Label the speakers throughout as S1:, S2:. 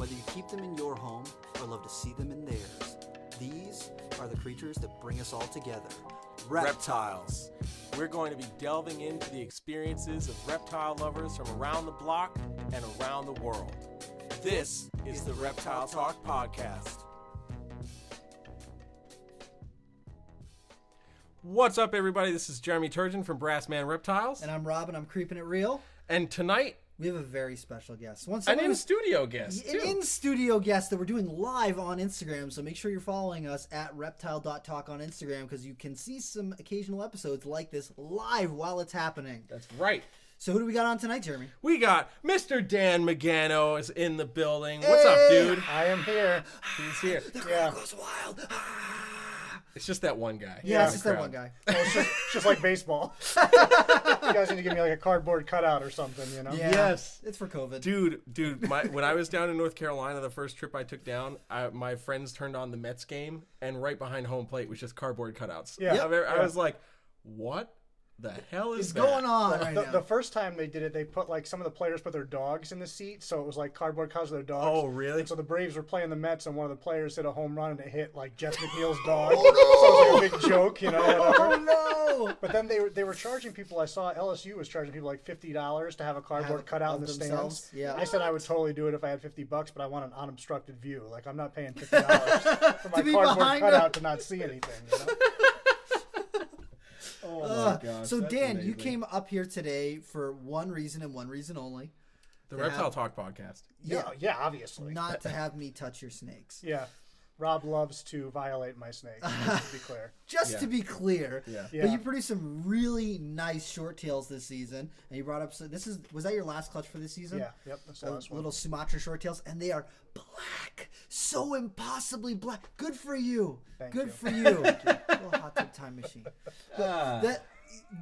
S1: Whether you keep them in your home or love to see them in theirs, these are the creatures that bring us all together.
S2: Reptiles. We're going to be delving into the experiences of reptile lovers from around the block and around the world. This is the Reptile Talk Podcast. What's up, everybody? This is Jeremy Turgeon from Brassman Reptiles.
S3: And I'm Rob, and I'm Creeping It Real.
S2: And tonight,
S3: we have a very special guest.
S2: An in-studio guest, too.
S3: An in-studio guest that we're doing live on Instagram, so make sure you're following us at reptile.talk on Instagram, because you can see some occasional episodes like this live while it's happening.
S2: That's right.
S3: So who do we got on tonight, Jeremy?
S2: We got Mr. Dan Magano is in the building. What's up, dude?
S4: I am here.
S2: He's here.
S3: The crowd goes wild.
S2: It's just that one guy.
S3: Yeah, it's just that one guy.
S4: Well, it's just like baseball. You guys need to give me like a cardboard cutout or something, you know?
S3: Yeah,
S2: Yes.
S3: It's for COVID.
S2: Dude, when I was down in North Carolina, the first trip I took down, my friends turned on the Mets game, and right behind home plate was just cardboard cutouts.
S4: Yeah.
S2: I was like, what the hell is
S3: What's
S2: that?
S3: going on right now?
S4: The first time they did it, they put like some of the players put their dogs in the seat, so it was like cardboard cutouts of their dogs.
S2: Oh, really?
S4: And so the Braves were playing the Mets, and one of the players hit a home run, and it hit like Jeff McNeil's dog.
S3: Oh, no!
S4: So it was like a big joke, you know? Whatever.
S3: Oh, no!
S4: But then they were charging people. I saw LSU was charging people like $50 to have a cardboard cutout in the
S3: themselves?
S4: stands.
S3: Yeah.
S4: I said I would totally do it if I had $50, but I want an unobstructed view. Like I'm not paying $50 for my
S3: be
S4: cardboard
S3: behind
S4: cutout to not see anything. You know?
S2: Oh, my gosh.
S3: So
S2: that's
S3: Dan,
S2: amazing.
S3: you came up here today for one reason and one reason only.
S2: The Reptile Talk Podcast.
S4: Yeah, obviously.
S3: Not to have me touch your snakes.
S4: Yeah. Rob loves to violate my snakes, just to be clear.
S3: Just to be clear,
S2: Yeah.
S3: but you produced some really nice short tails this season, and you brought up. So was that your last clutch for this season?
S4: Yeah, yep, that's the last one.
S3: Little Sumatra short tails, and they are black, so impossibly black. Good for you.
S4: Thank
S3: Good
S4: you.
S3: for you. Little hot tub time machine. That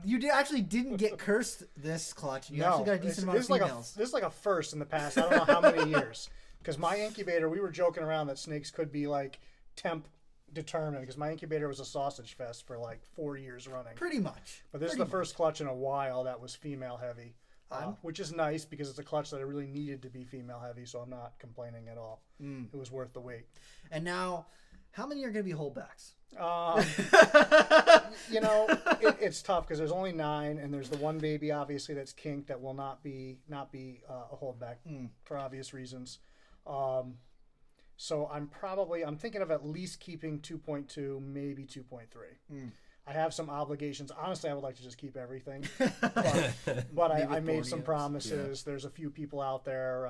S3: you actually didn't get cursed this clutch. You actually got a decent amount of females.
S4: This is like a first in the past. I don't know how many years. Because my incubator, we were joking around that snakes could be like temp determined. Because my incubator was a sausage fest for like 4 years running.
S3: Pretty much.
S4: But this is the first clutch in a while that was female heavy. Which is nice because it's a clutch that I really needed to be female heavy. So I'm not complaining at all. It was worth the wait.
S3: And now, how many are going to be holdbacks?
S4: You know, it's tough because there's only 9, and there's the one baby obviously that's kinked that will not be a holdback for obvious reasons. So I'm thinking of at least keeping 2.2, maybe 2.3. I have some obligations. Honestly, I would like to just keep everything, but I made some promises. Yeah. There's a few people out there.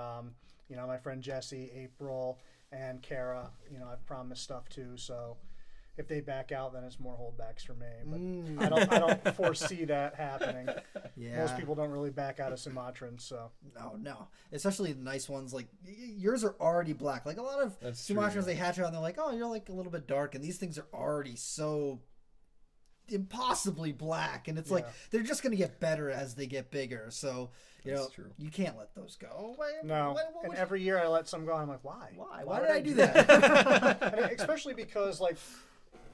S4: You know, my friend Jesse, April, and Kara. You know, I've promised stuff too. So if they back out, then it's more holdbacks for me. But I don't foresee that happening.
S3: Yeah.
S4: Most people don't really back out of Sumatrans, so.
S3: No. Especially the nice ones. Like, yours are already black. Like, a lot of Sumatrans, they hatch out and they're like, oh, you're like a little bit dark. And these things are already so impossibly black. And it's like, they're just going to get better as they get bigger. So, you can't let those go.
S4: And every year I let some go, and I'm like, why?
S3: Why did I do that?
S4: And especially because, like,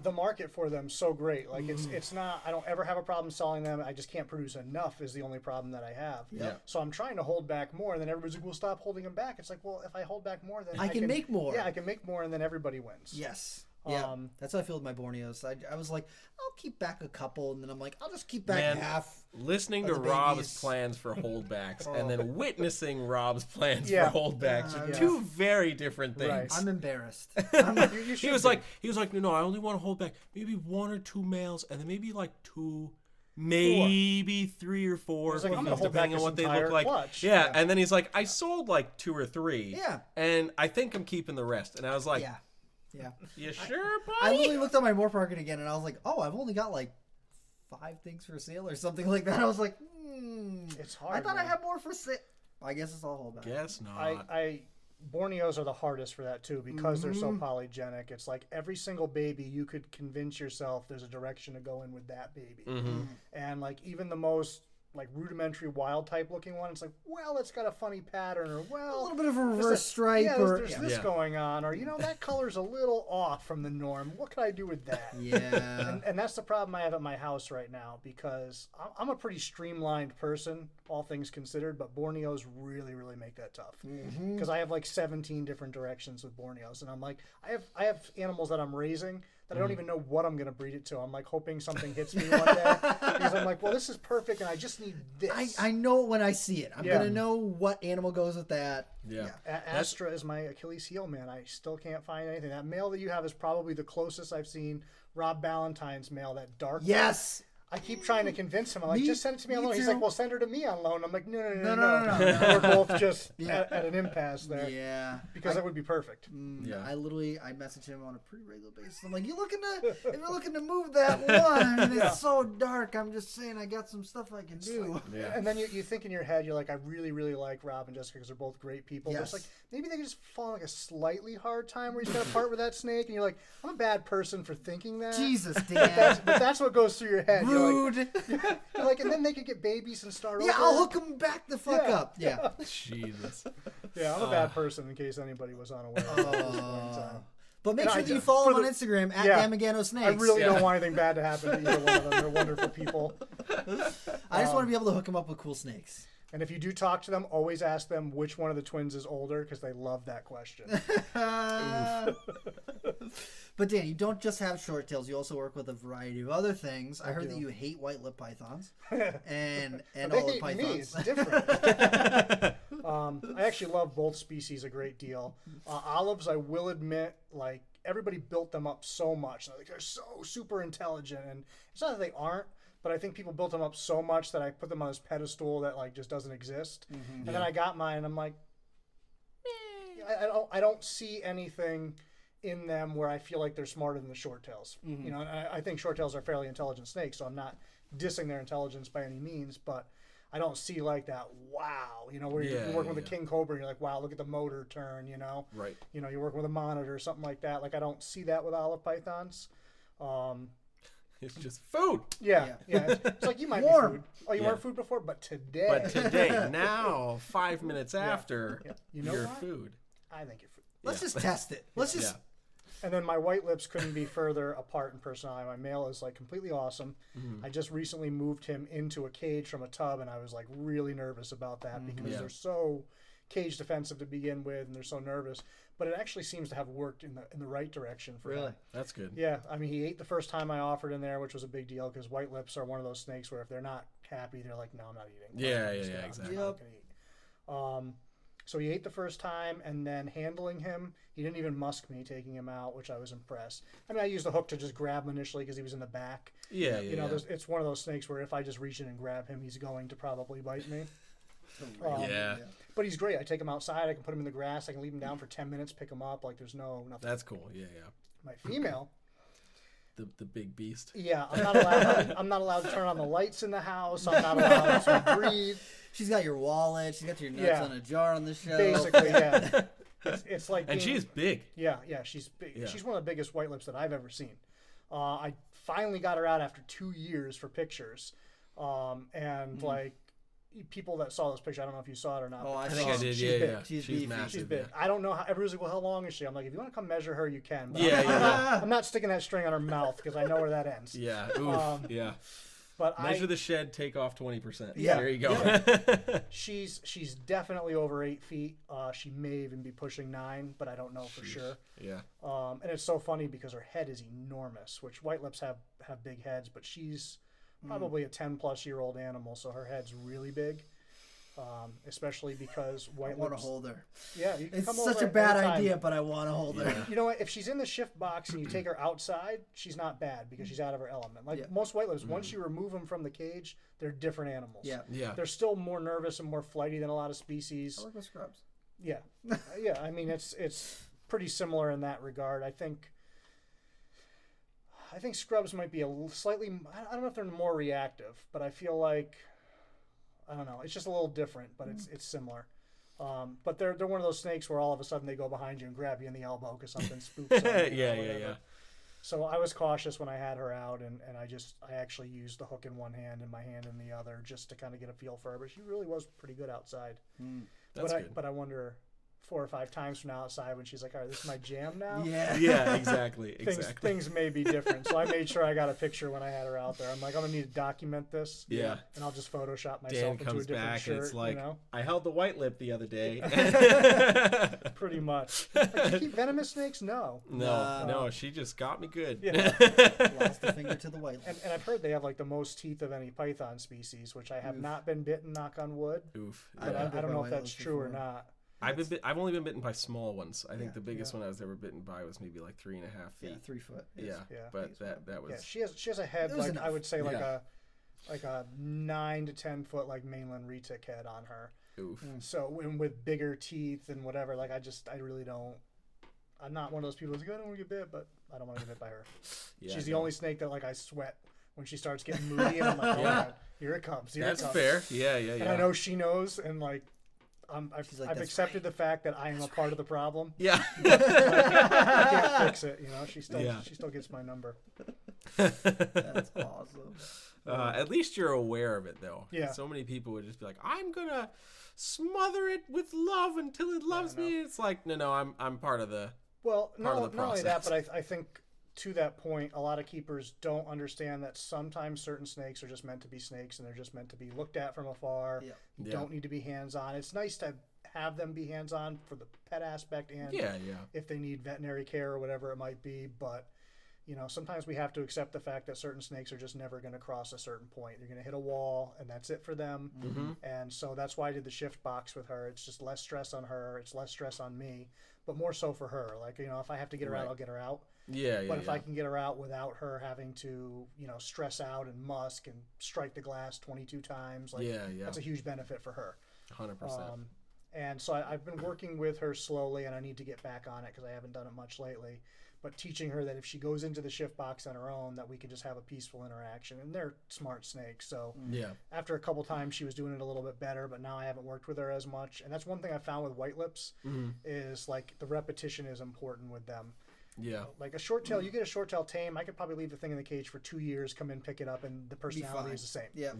S4: the market for them so great. Like it's not. I don't ever have a problem selling them. I just can't produce enough. Is the only problem that I have.
S3: Yeah.
S4: So I'm trying to hold back more, and then everybody's like, "Well, stop holding them back." It's like, well, if I hold back more, then
S3: I can make more.
S4: Yeah, I can make more, and then everybody wins.
S3: Yes. Yeah, that's how I feel with my Borneos. I was like, I'll keep back a couple, and then I'm like, I'll just keep back half.
S2: Listening to Rob's plans for holdbacks and then witnessing Rob's plans for holdbacks are two very different things.
S4: Right.
S3: I'm embarrassed.
S2: He was like, no, I only want to hold back maybe 1 or 2 males, and then maybe like 2, maybe 3 or 4,
S4: like, I'm gonna hold
S2: depending
S4: back
S2: on what
S4: this
S2: they look
S4: entire
S2: like.
S4: clutch.
S2: Yeah, and then he's like, I sold like 2 or 3.
S3: Yeah.
S2: And I think I'm keeping the rest. And I was like,
S3: Yeah.
S2: You sure, buddy?
S3: I literally looked at my More Market again, and I was like, oh, I've only got like 5 things for sale or something like that. I was like,
S4: It's hard.
S3: I thought
S4: man.
S3: I had more for sale. I guess it's all holdback.
S2: Guess not.
S4: Borneos are the hardest for that too because they're so polygenic. It's like every single baby you could convince yourself there's a direction to go in with that baby. And like even the most like rudimentary wild type looking one. It's like, well, it's got a funny pattern, or
S3: A
S4: well,
S3: little bit of a reverse stripe,
S4: yeah,
S3: or
S4: there's this going on, or that color's a little off from the norm. What could I do with that?
S3: Yeah.
S4: And that's the problem I have at my house right now, because I'm a pretty streamlined person, all things considered, but Borneos really, really make that tough. Because I have like 17 different directions with Borneos, and I'm like, I have animals that I'm raising that I don't even know what I'm going to breed it to. I'm like hoping something hits me one day, because I'm like, well, this is perfect, and I just need this.
S3: I know it when I see it. I'm going to know what animal goes with that.
S2: Yeah.
S4: Astra is my Achilles heel, man. I still can't find anything. That male that you have is probably the closest I've seen Rob Ballantyne's male, that dark.
S3: Yes.
S4: I keep trying to convince him. I'm like, just send it to me on loan. He's
S3: too.
S4: like, well, send her to me on loan. I'm like, no.
S3: No.
S4: We're both just at an impasse there.
S3: Yeah.
S4: Because that would be perfect.
S3: I message him on a pretty regular basis. I'm like, if you're looking to move that one, and it's so dark, I'm just saying I got some stuff I can do.
S4: And then you think in your head, you're like, I really, really like Rob and Jessica because they're both great people.
S3: Yes.
S4: But it's like, maybe they could just fall on like a slightly hard time where he's got to part with that snake. And you're like, I'm a bad person for thinking that.
S3: Jesus, Dan.
S4: But that's what goes through your head.
S3: Rude.
S4: You're like, and then they could get babies and start over.
S3: Yeah, I'll hook them back the fuck up. Yeah.
S2: Jesus.
S4: Yeah, I'm a bad person in case anybody was unaware. At this point in time.
S3: But make
S4: And
S3: sure
S4: I-
S3: that you follow them
S4: for
S3: on
S4: the-
S3: Instagram at
S4: yeah.
S3: Magano Snakes.
S4: I really don't want anything bad to happen to either one of them. They're wonderful people.
S3: I just want to be able to hook them up with cool snakes.
S4: And if you do talk to them, always ask them which one of the twins is older, because they love that question.
S3: But Dan, you don't just have short tails. You also work with a variety of other things. I heard
S4: do.
S3: that you hate white lip pythons and
S4: They
S3: all the
S4: hate me.
S3: pythons.
S4: It's different. I actually love both species a great deal. Olives, I will admit, like everybody built them up so much. Like they're so super intelligent, and it's not that they aren't, but I think people built them up so much that I put them on this pedestal that like just doesn't exist. And then I got mine, and I'm like, I don't see anything in them where I feel like they're smarter than the short tails. You know, and I think short tails are fairly intelligent snakes, so I'm not dissing their intelligence by any means, but I don't see like that, wow, where you're working with a king cobra and you're like, wow, look at the motor turn,
S2: Right.
S4: you're working with a monitor or something like that. Like I don't see that with olive pythons.
S2: It's just food.
S4: Yeah. It's like you might
S3: Warm.
S4: be food. Oh, you weren't food before, but today.
S2: But today, now, 5 minutes after,
S4: You know
S2: you're
S4: what?
S2: food.
S4: I think you're food.
S3: Let's just test it. Let's just.
S4: And then my white lips couldn't be further apart in personality. My male is like completely awesome. I just recently moved him into a cage from a tub, and I was like really nervous about that because they're so cage defensive to begin with, and they're so nervous. But it actually seems to have worked in the right direction for him.
S2: That's good.
S4: Yeah, I mean, he ate the first time I offered in there, which was a big deal because white lips are one of those snakes where if they're not happy, they're like, no, I'm not eating.
S2: Yeah,
S4: I'm just
S2: exactly.
S4: not gonna eat. So he ate the first time, and then handling him, he didn't even musk me taking him out, which I was impressed. I mean, I used the hook to just grab him initially because he was in the back.
S2: Yeah.
S4: It's one of those snakes where if I just reach in and grab him, he's going to probably bite me. But he's great. I take him outside. I can put him in the grass. I can leave him down for 10 minutes, pick him up. Like there's nothing.
S2: That's cool. Yeah.
S4: My female.
S2: The big beast.
S4: Yeah, I'm not allowed to turn on the lights in the house. I'm not allowed to breathe.
S3: She's got your wallet. She's got your nuts on a jar on the shelf.
S4: Basically, yeah. It's like
S2: And she's big.
S4: Yeah, she's big.
S2: Yeah.
S4: She's one of the biggest white lips that I've ever seen. I finally got her out after 2 years for pictures, and like people that saw this picture, I don't know if you saw it or not.
S3: Oh, I
S2: think I did.
S4: She's
S2: Yeah.
S4: big.
S3: She's
S2: She's
S3: beefy.
S2: massive.
S4: She's big.
S2: Yeah.
S4: I don't know how. Everybody's like, well, how long is she? I'm like, if you want to come measure her, you can. But
S2: Yeah.
S4: I'm not sticking that string on her mouth because I know where that ends.
S2: Yeah. Oof. Yeah.
S4: But
S2: Measure the shed, take off 20%.
S4: Yeah.
S2: There you go.
S4: she's definitely over 8 feet. She may even be pushing 9, but I don't know for sure.
S2: Yeah.
S4: And it's so funny because her head is enormous, which white lips have big heads, but she's probably a 10-plus-year-old animal, so her head's really big. Especially because white
S3: I want to
S4: lips.
S3: hold her.
S4: Yeah, you can
S3: It's
S4: come
S3: such
S4: over
S3: a bad
S4: anytime.
S3: idea, but I want to hold her.
S4: You know what? If she's in the shift box and you take her outside, she's not bad because she's out of her element. Like most white lips, once you remove them from the cage, they're different animals.
S3: Yeah.
S2: Yeah.
S4: They're still more nervous and more flighty than a lot of species.
S3: I work with scrubs.
S4: Yeah, I mean, it's pretty similar in that regard. I think scrubs might be slightly. I don't know if they're more reactive, but I feel like I don't know. It's just a little different, but it's similar. But they're one of those snakes where all of a sudden they go behind you and grab you in the elbow because something spooks.
S2: Yeah.
S4: So I was cautious when I had her out, and I actually used the hook in one hand and my hand in the other just to kind of get a feel for her. But she really was pretty good outside.
S2: That's good.
S4: But I wonder 4 or 5 times from now outside when she's like, all right, this is my jam now.
S2: Yeah, exactly.
S4: Things may be different. So I made sure I got a picture when I had her out there. I'm like, I'm gonna need to document this.
S2: Yeah.
S4: And I'll just Photoshop myself
S2: Dan
S4: into
S2: comes
S4: a different
S2: back
S4: shirt.
S2: and it's like,
S4: you know?
S2: I held the white lip the other day.
S4: Pretty much. Like, you keep venomous snakes? No.
S2: No, she just got me good.
S4: Yeah.
S3: Lost a finger to the white.
S4: And I've heard they have like the most teeth of any python species, which I have not been bitten, knock on wood.
S2: Oof.
S4: But I don't know if that's true or not.
S2: I've only been bitten by small ones. I think the biggest one I was ever bitten by was maybe like 3.5 feet.
S3: Yeah, 3 foot.
S2: Yeah, but that was.
S4: Yeah, she has a head like
S3: enough.
S4: I would say like a 9 to 10 foot like mainland retic head on her.
S2: Oof.
S4: So and with bigger teeth and whatever, like I really don't. I'm not one of those people who's like, I don't want to get bit, but I don't want to get bit by her. She's the only snake that like I sweat when she starts getting moody, and I'm like, oh God, here it comes.
S2: That's fair. Yeah.
S4: And I know she knows, and like. I've accepted the fact that I am a part of the problem.
S2: Yeah.
S4: I can't fix it. You know, she still gets my number.
S3: That's awesome.
S2: At least you're aware of it, though.
S4: Yeah.
S2: So many people would just be like, "I'm gonna smother it with love until it loves me." It's like, no, I'm part of the.
S4: Well,
S2: part of the
S4: not only that,
S2: process.
S4: but I think to that point, a lot of keepers don't understand that sometimes certain snakes are just meant to be snakes, and they're just meant to be looked at from afar.
S3: Yeah.
S4: You don't need to be hands-on. It's nice to have them be hands-on for the pet aspect and if they need veterinary care or whatever it might be. But, you know, sometimes we have to accept the fact that certain snakes are just never going to cross a certain point. They're going to hit a wall, and that's it for them.
S2: Mm-hmm.
S4: And so that's why I did the shift box with her. It's just less stress on her. It's less stress on me, but more so for her. Like, you know, if I have to get her out, I'll get her out. But if I can get her out without her having to, you know, stress out and musk and strike the glass 22 times, like that's a huge benefit for her.
S2: 100%.
S4: And so I've been working with her slowly, and I need to get back on it because I haven't done it much lately. But teaching her that if she goes into the shift box on her own, that we can just have a peaceful interaction. And they're smart snakes, so after a couple times she was doing it a little bit better. But now I haven't worked with her as much, and that's one thing I found with white lips is like the repetition is important with them.
S2: Yeah.
S4: Like a short tail, you get a short tail tame, I could probably leave the thing in the cage for 2 years, come in, pick it up, and the personality is the same.
S3: Yeah.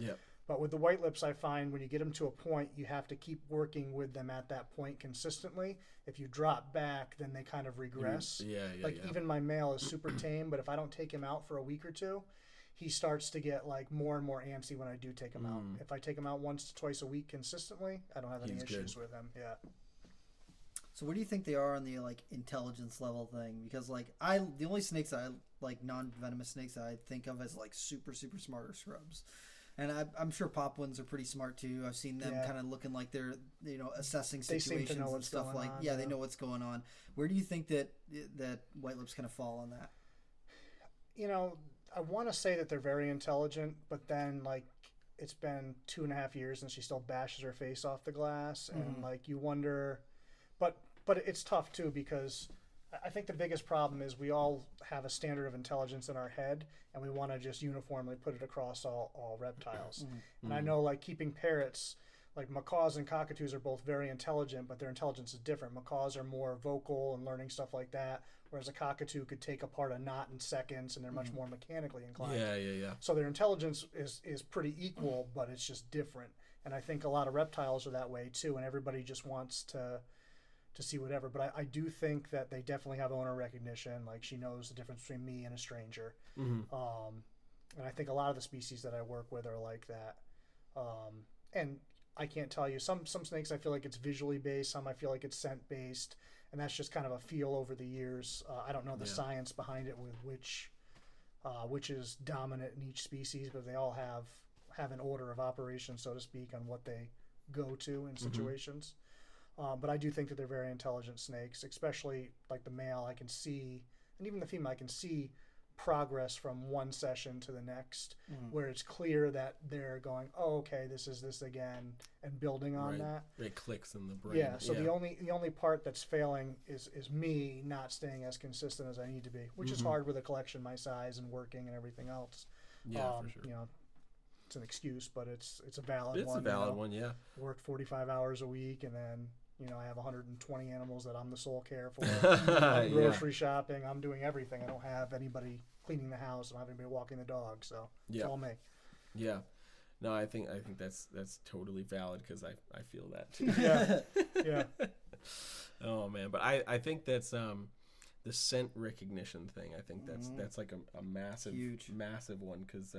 S4: But with the white lips, I find when you get them to a point, you have to keep working with them at that point consistently. If you drop back, then they kind of regress. Even my male is super tame, but if I don't take him out for a week or two, he starts to get like more and more antsy when I do take him out. If I take him out once to twice a week consistently, I don't have any issues with him. Yeah.
S3: So where do you think they are on the like intelligence level thing? Because like the only snakes I like, non-venomous snakes that I think of as like super smart are scrubs. And I'm sure pop ones are pretty smart too. I've seen them kind of looking like they're, you know, assessing situations
S4: seem to know
S3: and stuff like
S4: on,
S3: they know what's going on. Where do you think that white lips kind of fall on that?
S4: You know, I want to say that they're very intelligent, but then like it's been 2.5 years and she still bashes her face off the glass, and like you wonder, but it's tough too because I think the biggest problem is we all have a standard of intelligence in our head, and we want to just uniformly put it across all reptiles. And I know, like, keeping parrots, like macaws and cockatoos are both very intelligent, but their intelligence is different. Macaws are more vocal and learning stuff like that, whereas a cockatoo could take apart a knot in seconds, and they're much more mechanically inclined.
S2: Yeah.
S4: So their intelligence is pretty equal, but it's just different. And I think a lot of reptiles are that way too, and everybody just wants to see whatever. But I do think that they definitely have owner recognition. Like, she knows the difference between me and a stranger. And I think a lot of the species that I work with are like that. And I can't tell you, some snakes I feel like it's visually based, some I feel like it's scent based, and that's just kind of a feel over the years. I don't know the science behind it with which is dominant in each species, but they all have an order of operation, so to speak, on what they go to in situations. But I do think that they're very intelligent snakes, especially like the male. I can see, and even the female, I can see progress from one session to the next, where it's clear that they're going, oh, okay, this is this again, and building on that.
S2: It clicks in the brain.
S4: Yeah. So the only part that's failing is me not staying as consistent as I need to be, which is hard with a collection my size and working and everything else.
S2: Yeah, for sure.
S4: You know, it's an excuse, but it's a valid one.
S2: It's a valid one, yeah.
S4: Work 45 hours a week, and then I have 120 animals that I'm the sole care for. I'm grocery shopping. I'm doing everything. I don't have anybody cleaning the house. I don't have anybody walking the dog. So it's all me.
S2: Yeah. No, I think that's totally valid because I feel that too.
S4: Yeah.
S2: Oh man, but I think that's the scent recognition thing. I think that's like a massive, massive one because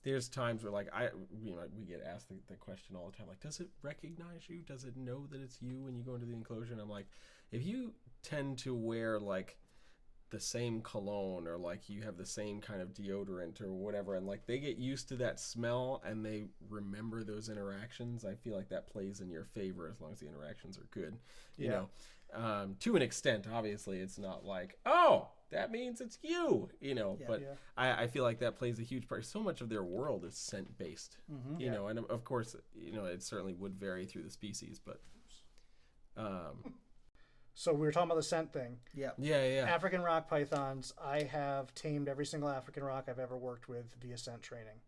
S2: there's times where like we get asked the question all the time, like, does it recognize you? Does it know that it's you when you go into the enclosure? And I'm like, if you tend to wear like the same cologne or like you have the same kind of deodorant or whatever, and like they get used to that smell and they remember those interactions, I feel like that plays in your favor as long as the interactions are good. You know, to an extent, obviously it's not like, oh, that means it's you, but I feel like that plays a huge part. So much of their world is scent based, you know, and of course, it certainly would vary through the species, but
S4: so we were talking about the scent thing.
S2: Yeah.
S4: African rock pythons, I have tamed every single African rock I've ever worked with via scent training.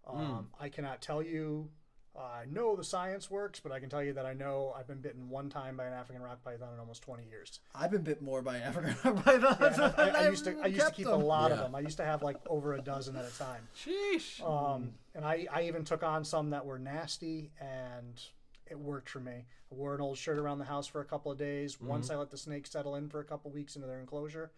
S4: I cannot tell you I know the science works, but I can tell you that I know I've been bitten one time by an African rock python in almost 20 years.
S3: I've been bit more by African rock pythons.
S4: Yeah, I used to keep a lot of them. I used to have like over a dozen at a time.
S2: Sheesh.
S4: And I even took on some that were nasty, and it worked for me. I wore an old shirt around the house for a couple of days. Once I let the snake settle in for a couple of weeks into their enclosure,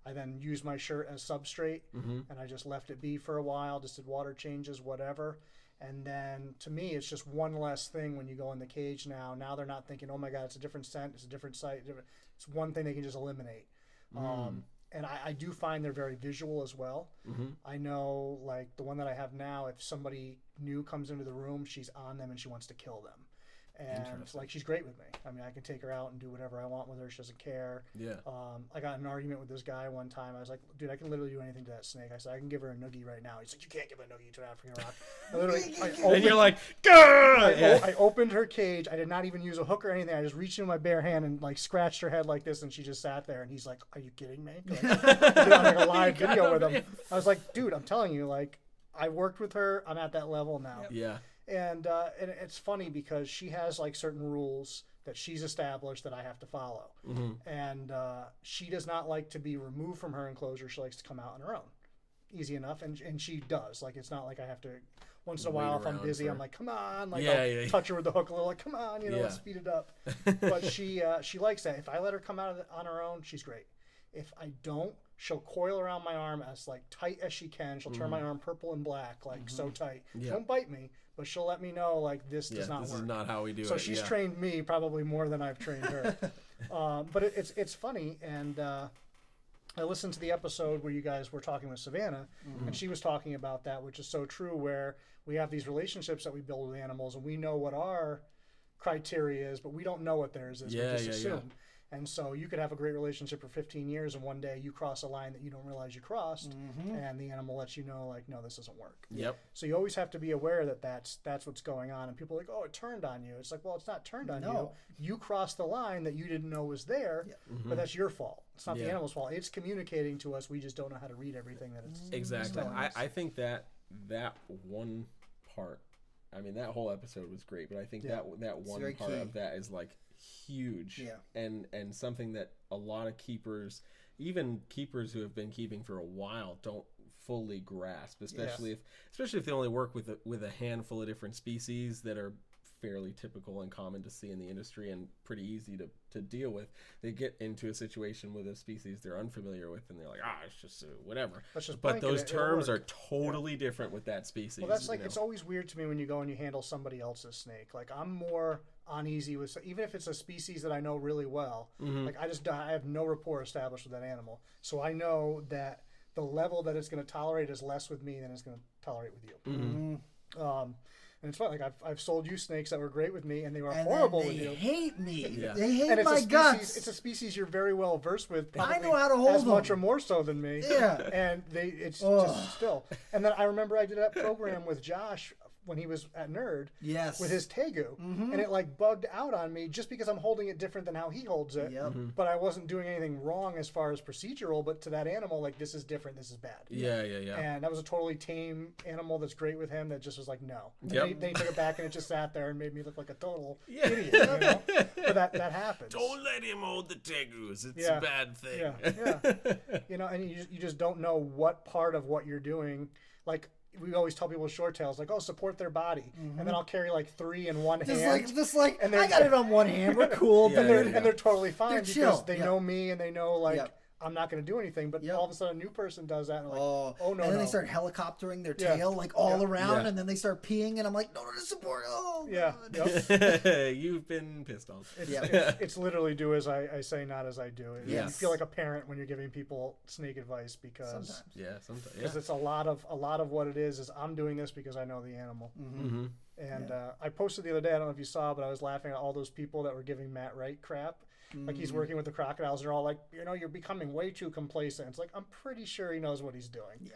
S4: I then used my shirt as substrate, and I just left it be for a while, just did water changes, whatever. And then, to me, it's just one less thing when you go in the cage now. Now they're not thinking, oh, my God, it's a different scent, it's a different site. It's one thing they can just eliminate. And I do find they're very visual as well. I know, like, the one that I have now, if somebody new comes into the room, she's on them and she wants to kill them. And, like, she's great with me. I mean, I can take her out and do whatever I want with her. She doesn't care.
S2: Yeah.
S4: I got in an argument with this guy one time. I was like, dude, I can literally do anything to that snake. I said, I can give her a noogie right now. He's like, you can't give a noogie to an African rock.
S2: And you're like, Gah!
S4: I opened her cage. I did not even use a hook or anything. I just reached in my bare hand and, like, scratched her head like this, and she just sat there. And he's like, are you kidding me? Like, I did like a live video with him. I was like, dude, I'm telling you, like, I worked with her. I'm at that level now.
S2: Yeah.
S4: And it's funny because she has like certain rules that she's established that I have to follow. And she does not like to be removed from her enclosure. She likes to come out on her own. Easy enough. And she does. Like, it's not like I have to, once in a while, if I'm busy, I'm like, come on. Like, I'll touch her with the hook a little, like, come on, let's speed it up. But she likes that. If I let her come out on her own, she's great. If I don't, she'll coil around my arm as like tight as she can. She'll turn my arm purple and black, like so tight. She won't bite me, but she'll let me know like this does not work.
S2: This is not how we do it.
S4: So she's trained me probably more than I've trained her. But it's funny, and I listened to the episode where you guys were talking with Savannah, and she was talking about that, which is so true, where we have these relationships that we build with animals, and we know what our criteria is, but we don't know what theirs is. We just assume. And so you could have a great relationship for 15 years, and one day you cross a line that you don't realize you crossed, and the animal lets you know, like, no, this doesn't work.
S2: Yep.
S4: So you always have to be aware that that's what's going on. And people are like, oh, it turned on you. It's like, well, it's not turned on you. You crossed the line that you didn't know was there, but that's your fault. It's not the animal's fault. It's communicating to us. We just don't know how to read everything that it's
S2: exactly. I think that one part, I mean, that whole episode was great, but I think that one part of that is like huge, and something that a lot of keepers, even keepers who have been keeping for a while, don't fully grasp, especially if they only work with a handful of different species that are fairly typical and common to see in the industry and pretty easy to deal with. They get into a situation with a species they're unfamiliar with, and they're like, it's just whatever. But those terms are totally different with that species.
S4: Well, that's like, it's always weird to me when you go and you handle somebody else's snake. Like, I'm more uneasy with, even if it's a species that I know really well, like I have no rapport established with that animal. So I know that the level that it's going to tolerate is less with me than it's going to tolerate with you. And it's funny, like I've sold you snakes that were great with me, and they were horrible with you.
S3: They hate me.
S2: Yeah.
S3: They hate my guts.
S4: It's a species you're very well versed with.
S3: I know how to hold
S4: as
S3: them.
S4: much or more so than me.
S3: Yeah.
S4: And it's just still. And then I remember I did that program with Josh when he was at Nerd
S3: Yes.
S4: with his Tegu, and it like bugged out on me just because I'm holding it different than how he holds it.
S3: Yep.
S4: But I wasn't doing anything wrong as far as procedural. But to that animal, like this is different, this is bad.
S2: Yeah.
S4: And that was a totally tame animal that's great with him. That just was like no. And
S2: Yep.
S4: they took it back and it just sat there and made me look like a total
S2: Yeah.
S4: idiot. You know? But that happens.
S2: Don't let him hold the tegus. It's a bad thing.
S4: Yeah. You know, and you just don't know what part of what you're doing. Like we always tell people with short tails, like, oh, support their body, and then I'll carry like 3 in one hand.
S3: And I got it on one hand. We're cool.
S4: And they're totally fine
S3: They're
S4: because
S3: chill.
S4: they know me and they know like I'm not going to do anything. But all of a sudden, a new person does that, and I'm like, oh no!
S3: And then they start helicoptering their tail like all around, and then they start peeing, and I'm like, no, support. Oh,
S4: God.
S2: You've been pissed off.
S4: It's literally do as I say, not as I do. You
S3: Yes.
S4: feel like a parent when you're giving people snake advice because
S2: Sometimes.
S4: because it's a lot of what it is I'm doing this because I know the animal.
S2: Mm-hmm.
S4: And I posted the other day, I don't know if you saw, but I was laughing at all those people that were giving Matt Wright crap. Like he's working with the crocodiles, and they're all like, you know, you're becoming way too complacent. It's like, I'm pretty sure he knows what he's doing. Yeah.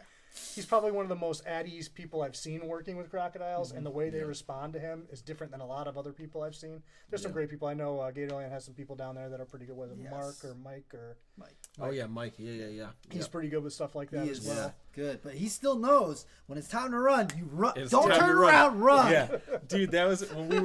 S4: He's probably one of the most at ease people I've seen working with crocodiles, and the way they respond to him is different than a lot of other people I've seen. There's some great people. I know Gatorland has some people down there that are pretty good with it. Mark or Mike or
S3: Mike.
S2: Oh yeah, Mike. Yeah.
S4: He's pretty good with stuff like that as well.
S3: Good, but he still knows when it's time to run. You run.
S2: It's
S3: Don't
S2: time
S3: turn
S2: to run.
S3: around. Run.
S2: Yeah, dude, that was when we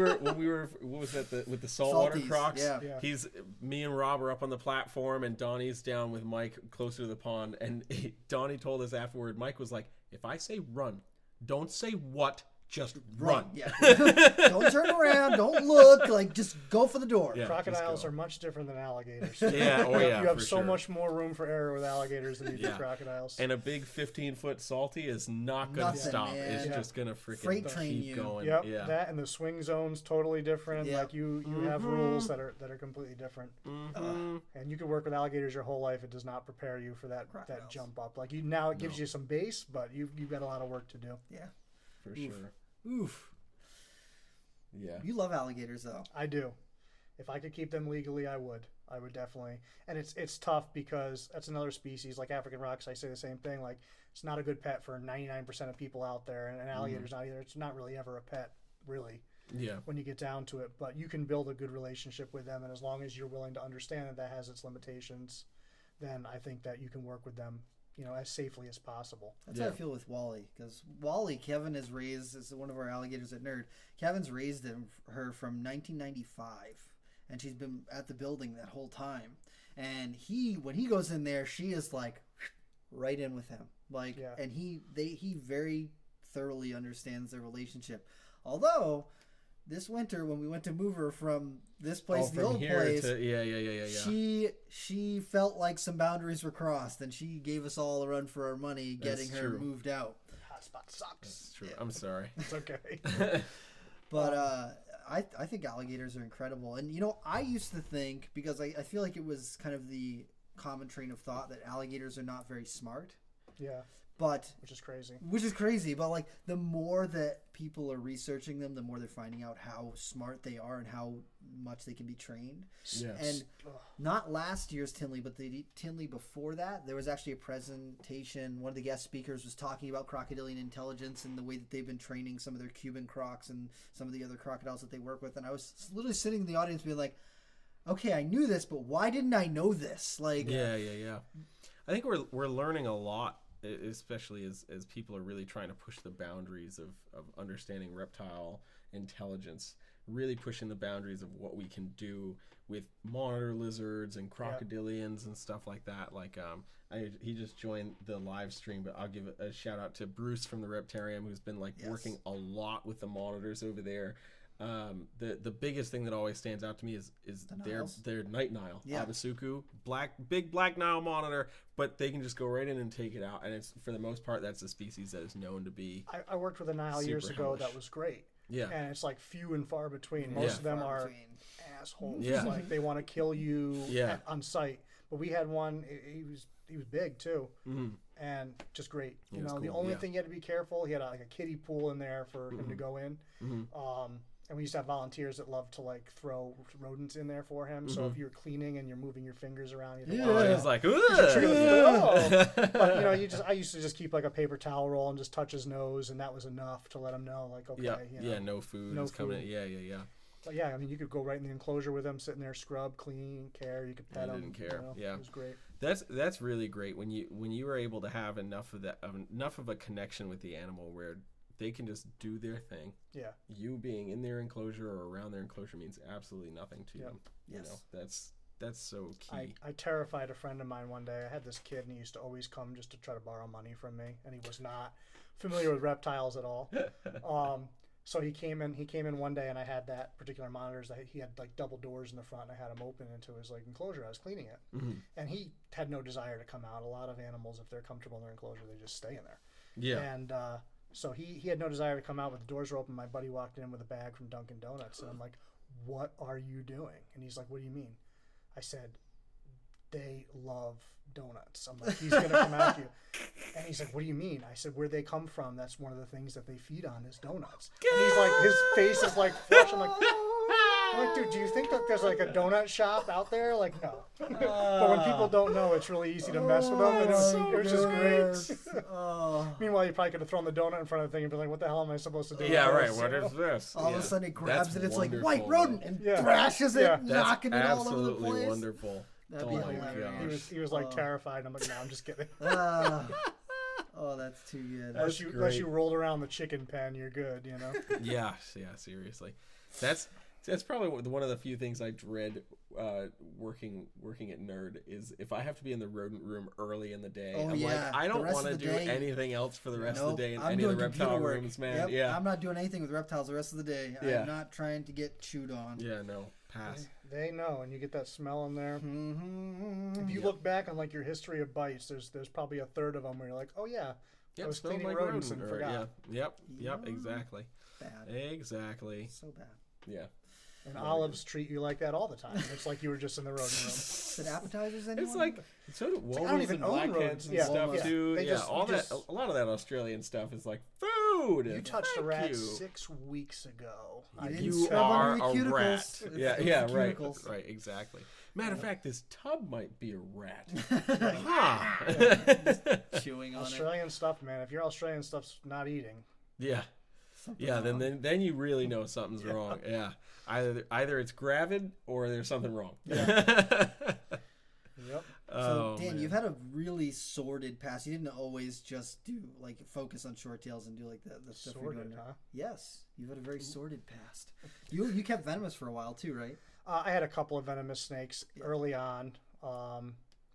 S2: were what was that with the saltwater
S3: Salties,
S2: crocs?
S3: yeah.
S2: He's me and Rob are up on the platform, and Donnie's down with Mike closer to the pond, and Donnie told us afterward. Mike was like, "If I say run, don't say what." Just run.
S3: Yeah. Don't turn around. Don't look. Like, just go for the door.
S2: Yeah,
S4: Crocodiles are much different than alligators.
S2: Yeah. Oh yeah.
S4: You have
S2: for
S4: so
S2: sure.
S4: much more room for error with alligators than you do crocodiles.
S2: And a big 15-foot salty is not going to
S3: Nothing,
S2: stop.
S3: man.
S2: It's
S3: Yeah.
S2: just going to freaking
S3: Freight train
S2: keep
S3: you.
S2: going.
S4: Yep,
S2: Yeah.
S4: that and the swing zone's totally different.
S3: Yep.
S4: Like you have rules that are completely different. And you can work with alligators your whole life. It does not prepare you for that jump up. Like it gives you some base, but you've got a lot of work to do.
S3: Yeah.
S2: For sure.
S3: Oof.
S2: Yeah.
S3: You love alligators, though.
S4: I do. If I could keep them legally, I would. I would definitely. And it's tough because that's another species like African rocks. I say the same thing. Like it's not a good pet for 99% of people out there, and an alligator's not either. It's not really ever a pet, really.
S2: Yeah.
S4: When you get down to it, but you can build a good relationship with them, and as long as you're willing to understand that has its limitations, then I think that you can work with them, as safely as possible.
S3: That's how I feel with Wally, because Wally, Kevin has raised, is one of our alligators at Nerd. Kevin's raised her from 1995, and she's been at the building that whole time. And when he goes in there, she is like right in with him, and he very thoroughly understands their relationship. Although this winter, when we went to move her from this place to the old place, she felt like some boundaries were crossed, and she gave us all a run for our money getting her moved out.
S4: Hotspot sucks.
S2: That's true. I'm sorry.
S4: It's okay.
S3: But I think alligators are incredible. And, I used to think, because I feel like it was kind of the common train of thought, that alligators are not very smart.
S4: Yeah.
S3: Which is crazy. But the more that people are researching them, the more they're finding out how smart they are and how much they can be trained.
S2: Yes.
S3: And not last year's Tinley, but the Tinley before that, there was actually a presentation. One of the guest speakers was talking about crocodilian intelligence and the way that they've been training some of their Cuban crocs and some of the other crocodiles that they work with. And I was literally sitting in the audience being like, okay, I knew this, but why didn't I know this?
S2: Yeah. I think we're learning a lot, especially as people are really trying to push the boundaries of understanding reptile intelligence, really pushing the boundaries of what we can do with monitor lizards and crocodilians and stuff like that. He just joined the live stream, but I'll give a shout out to Bruce from the Reptarium, who's been working a lot with the monitors over there. The biggest thing that always stands out to me is their night Nile, Abasuku, big black Nile monitor, but they can just go right in and take it out, and it's, for the most part, that's a species that is known to be.
S4: I worked with a Nile years ago that was great. Yeah, and it's few and far between. Most of them are assholes. Yeah, they want to kill you on sight. But we had one. He was big too, and just great. The only thing you had to be careful. He had a kiddie pool in there for him to go in. And we used to have volunteers that loved to like throw rodents in there for him. So if you're cleaning and you're moving your fingers around, you think,
S2: He's like, ooh.
S4: But I used to just keep like a paper towel roll and just touch his nose, and that was enough to let him know, like, okay,
S2: no food is coming. Yeah.
S4: But yeah, I mean, you could go right in the enclosure with him, sitting there, scrub, clean, care. You could pet him.
S2: Didn't care. Yeah,
S4: it was great.
S2: That's really great when you were able to have enough of a connection with the animal where they can just do their thing. Yeah. You being in their enclosure or around their enclosure means absolutely nothing to them. Yes. You know, that's so key.
S4: I terrified a friend of mine one day. I had this kid, and he used to always come just to try to borrow money from me, and he was not familiar with reptiles at all. So he came in one day, and I had that particular monitors that he had like double doors in the front, and I had him open into his like enclosure. I was cleaning it, and he had no desire to come out. A lot of animals, if they're comfortable in their enclosure, they just stay in there. Yeah. And so he had no desire to come out, but the doors were open. My buddy walked in with a bag from Dunkin' Donuts, and I'm like, "What are you doing?" And he's like, "What do you mean?" I said, "They love donuts." I'm like, "He's gonna come at you." And he's like, "What do you mean?" I said, "Where they come from, that's one of the things that they feed on is donuts." And he's like, his face is like flush. I'm like, "Dude, do you think that there's like a donut shop out there?" Like, no. But when people don't know, it's really easy to mess with them. And it was just great. Meanwhile, you probably could have thrown the donut in front of the thing and be like, "What the hell am I supposed to do?"
S2: Yeah, right. What is this?
S3: All of a sudden it grabs it. It's like white rodent and thrashes it, knocking it all over the place.
S2: Absolutely wonderful.
S3: That'd be hilarious.
S4: He was like terrified. I'm like, "No, I'm just kidding."
S3: Oh, that's too good.
S4: Unless you rolled around the chicken pen, you're good, you know?
S2: Yeah, seriously. That's probably one of the few things I dread working at Nerd is if I have to be in the rodent room early in the day. I don't want to do anything else for the rest of the day in any of the reptile rooms, man.
S3: Yep.
S2: Yeah.
S3: I'm not doing anything with reptiles the rest of the day. Yeah. I'm not trying to get chewed on.
S2: Yeah, no. Pass.
S4: They know, and you get that smell in there. Mm-hmm. If you look back on like your history of bites, there's probably a third of them where you're like, "Oh yeah, I was cleaning like rodents and forgot."
S2: Yep, exactly.
S3: Bad.
S2: Exactly.
S3: So bad.
S2: Yeah.
S4: And olives treat you like that all the time. It's like you were just in the rodent room.
S3: Is it appetizers anymore?
S2: It's like so do wolves
S4: I don't even
S2: and
S4: own
S2: blackheads and stuff too. A lot of that Australian stuff is like food.
S4: You touched a rat 6 weeks ago.
S2: You are a rat. Yeah, right. Right, exactly. Matter of fact, this tub might be a rat.
S3: Chewing on
S4: Australian stuff, man. If your Australian stuff's not eating.
S2: Yeah. Then you really know something's wrong. Yeah. Either it's gravid or there's something wrong.
S4: Yeah. Yep.
S3: So Dan, you've had a really sordid past. You didn't always just do like focus on short tails and do like the stuff you're doing.
S4: Huh?
S3: Yes, you've had a very sordid past. You kept venomous for a while too, right?
S4: I had a couple of venomous snakes early on,